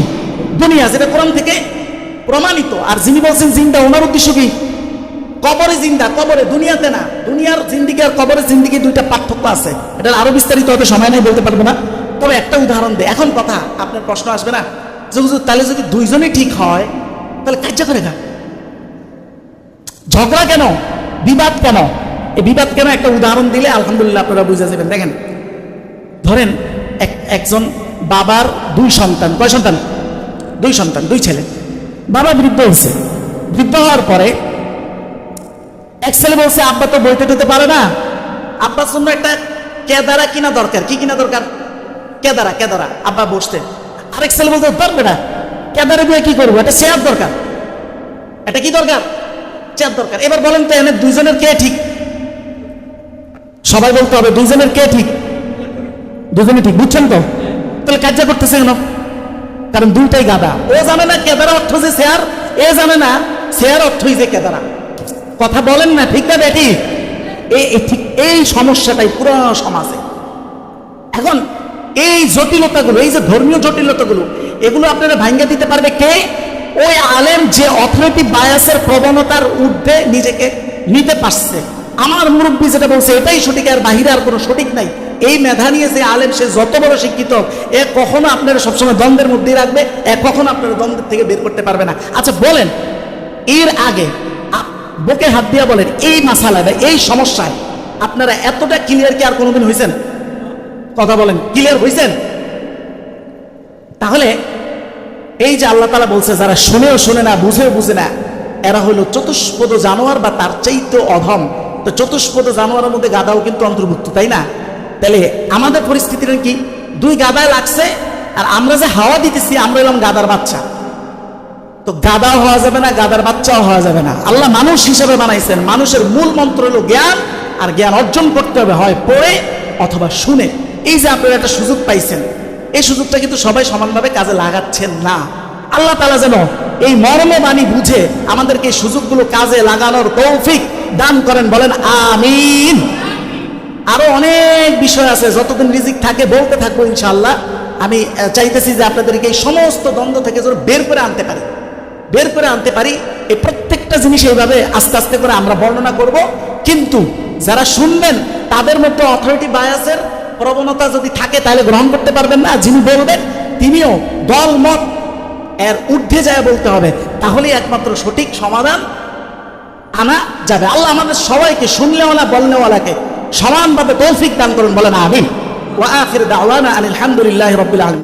দুনিয়া, যেটা কোরআন থেকে প্রমাণিত। আর যিনি বলছেন জিন্দা, ওনার উদ্দেশ্য কি? কবরে জিন্দা, কবরে, দুনিয়াতে না। দুনিয়ার জিন্দিগি আর কবরের জিন্দিগি দুইটা পার্থক্য আছে, এটা আরো বিস্তারিত হতে সময় নেই, বলতে পারবো না। তবে একটা উদাহরণ দেয়। এখন কথা, আপনার প্রশ্ন আসবে না যে হুজুর তাহলে যদি দুইজনই ঠিক হয় তাহলে কাজ্জা করে না, ঝগড়া কেন, বিবাদ কেন? এই বিবাদ কেন একটা উদাহরণ দিলে আলহামদুলিল্লাহ আপনারা বুঝে যাবেন। দেখেন, ধরেন একজন বাবার 2 সন্তান, কয় সন্তান? 2 সন্তান, 2 ছেলে। বাবা বৃদ্ধ হয়েছে, বৃদ্ধ হওয়ার পরে এক ছেলে বলছে আব্বা তো বইতে টেতে পারে না, আব্বার জন্য একটা কেদারা কিনা দরকার। কি কিনা দরকার? কেদারা। আব্বা বসতে। আরেক ছেলে বলতে পারবে না, কেদারা দিয়ে কি করবো, একটা চেয়ার দরকার। এটা কি দরকার? চেয়ার দরকার। এবার বলেন তো এনে দুইজনের কে ঠিক? সবাই বলতে হবে দুইজনের কে ঠিক? দুজনই ঠিক, বুঝছেন তো? তাহলে কাজ্জা করতেছে কেন? কারণ দুইটাই গাদা। ও জানে না কেদারা অর্থ যে চেয়ার, এ জানে না চেয়ার অর্থই যে কেদারা। কথা বলেন না, ঠিক না বেটি? ঠিক এই সমস্যাটাই পুরো সমাজে। এখন এই জটিলতাগুলো, এই যে ধর্মীয় জটিলতাগুলো, এগুলো আপনারা ভাঙ্গা দিতে পারবে কে? ওই আলেম যে অথরিটি বায়াসের প্রবণতার ঊর্ধ্বে নিজেকে নিতে পারছে। আমার মুরব্বী যেটা বলছে এটাই সঠিক, আর বাহিরে আর কোনো সঠিক নাই। এই মেধা নিয়ে যে আলেম, সে যত বড় শিক্ষিত, এ কখনো আপনারা সবসময় দ্বন্দ্বের মধ্যেই রাখবে, এ কখনো আপনারা দ্বন্দ্বের থেকে বের করতে পারবে না। আচ্ছা বলেন, এর আগে বুকে হাত দিয়া বলেন, এই মাসালায় বা এই সমস্যায় আপনারা এতটা ক্লিয়ার কি আর কোনোদিন হয়েছেন? কথা বলেন, ক্লিয়ার হয়েছেন? তাহলে এই যে আল্লাহ তাআলা বলছে যারা শুনেও শুনে না, বুঝেও বুঝে না, এরা হলো চতুষ্পদ জানোয়ার বা তার চাইতে অধম। তো চতুষ্পদ জানোয়ারের মধ্যে গাধাও কিন্তু অন্তর্ভুক্ত, তাই না? তাহলে আমাদের পরিস্থিতিটা কি? দুই গাধায় লাগছে, আর আমরা যে হাওয়া দিতেছি আমরা এলাম গাধার বাচ্চা। তো গাধাও হওয়া যাবে না, গাধার বাচ্চাও হওয়া যাবে না। আল্লাহ মানুষ হিসেবে বানাইছেন, মানুষের মূল মন্ত্র হলো জ্ঞান, আর জ্ঞান অর্জন করতে হবে হয় পড়ে অথবা শুনে। এই যে আপনারা একটা সুযোগ পাইছেন, এই সুযোগটা কিন্তু সবাই সমানভাবে কাজে লাগাচ্ছেন না। আল্লাহ তাআলা যেন এই মর্মবাণী বুঝে আমাদেরকে এই সুযোগগুলো কাজে লাগানোর তৌফিক দান করেন, বলেন আমিন। আরো অনেক বিষয় আছে, যতদিন রিজিক থাকে বলতে থাকবো ইনশাআল্লাহ। আমি চাইতেছি যে আপনাদেরকে এই সমস্ত দ্বন্দ্ব থেকে যেন বের করে আনতে পারি। এই প্রত্যেকটা জিনিস এইভাবে আস্তে আস্তে করে আমরা বর্ণনা করব। কিন্তু যারা শুনবেন তাদের মধ্যে অথরিটি বায়াসের প্রবণতা যদি থাকে তাহলে গ্রহণ করতে পারবেন না। যিনি বলবেন তিনিও দলমত এর ঊর্ধ্বে যায় বলতে হবে, তাহলেই একমাত্র সঠিক সমাধান আনা যাবে। আল্লাহ আমাদের সবাইকে, শুনলেওয়ালা বলনেওয়ালাকে সমানভাবে তৌফিক দান করুন, বলেন আমিন। ওয়া আখির দাওয়ানা আলহামদুলিল্লাহি রাব্বিল আলামিন।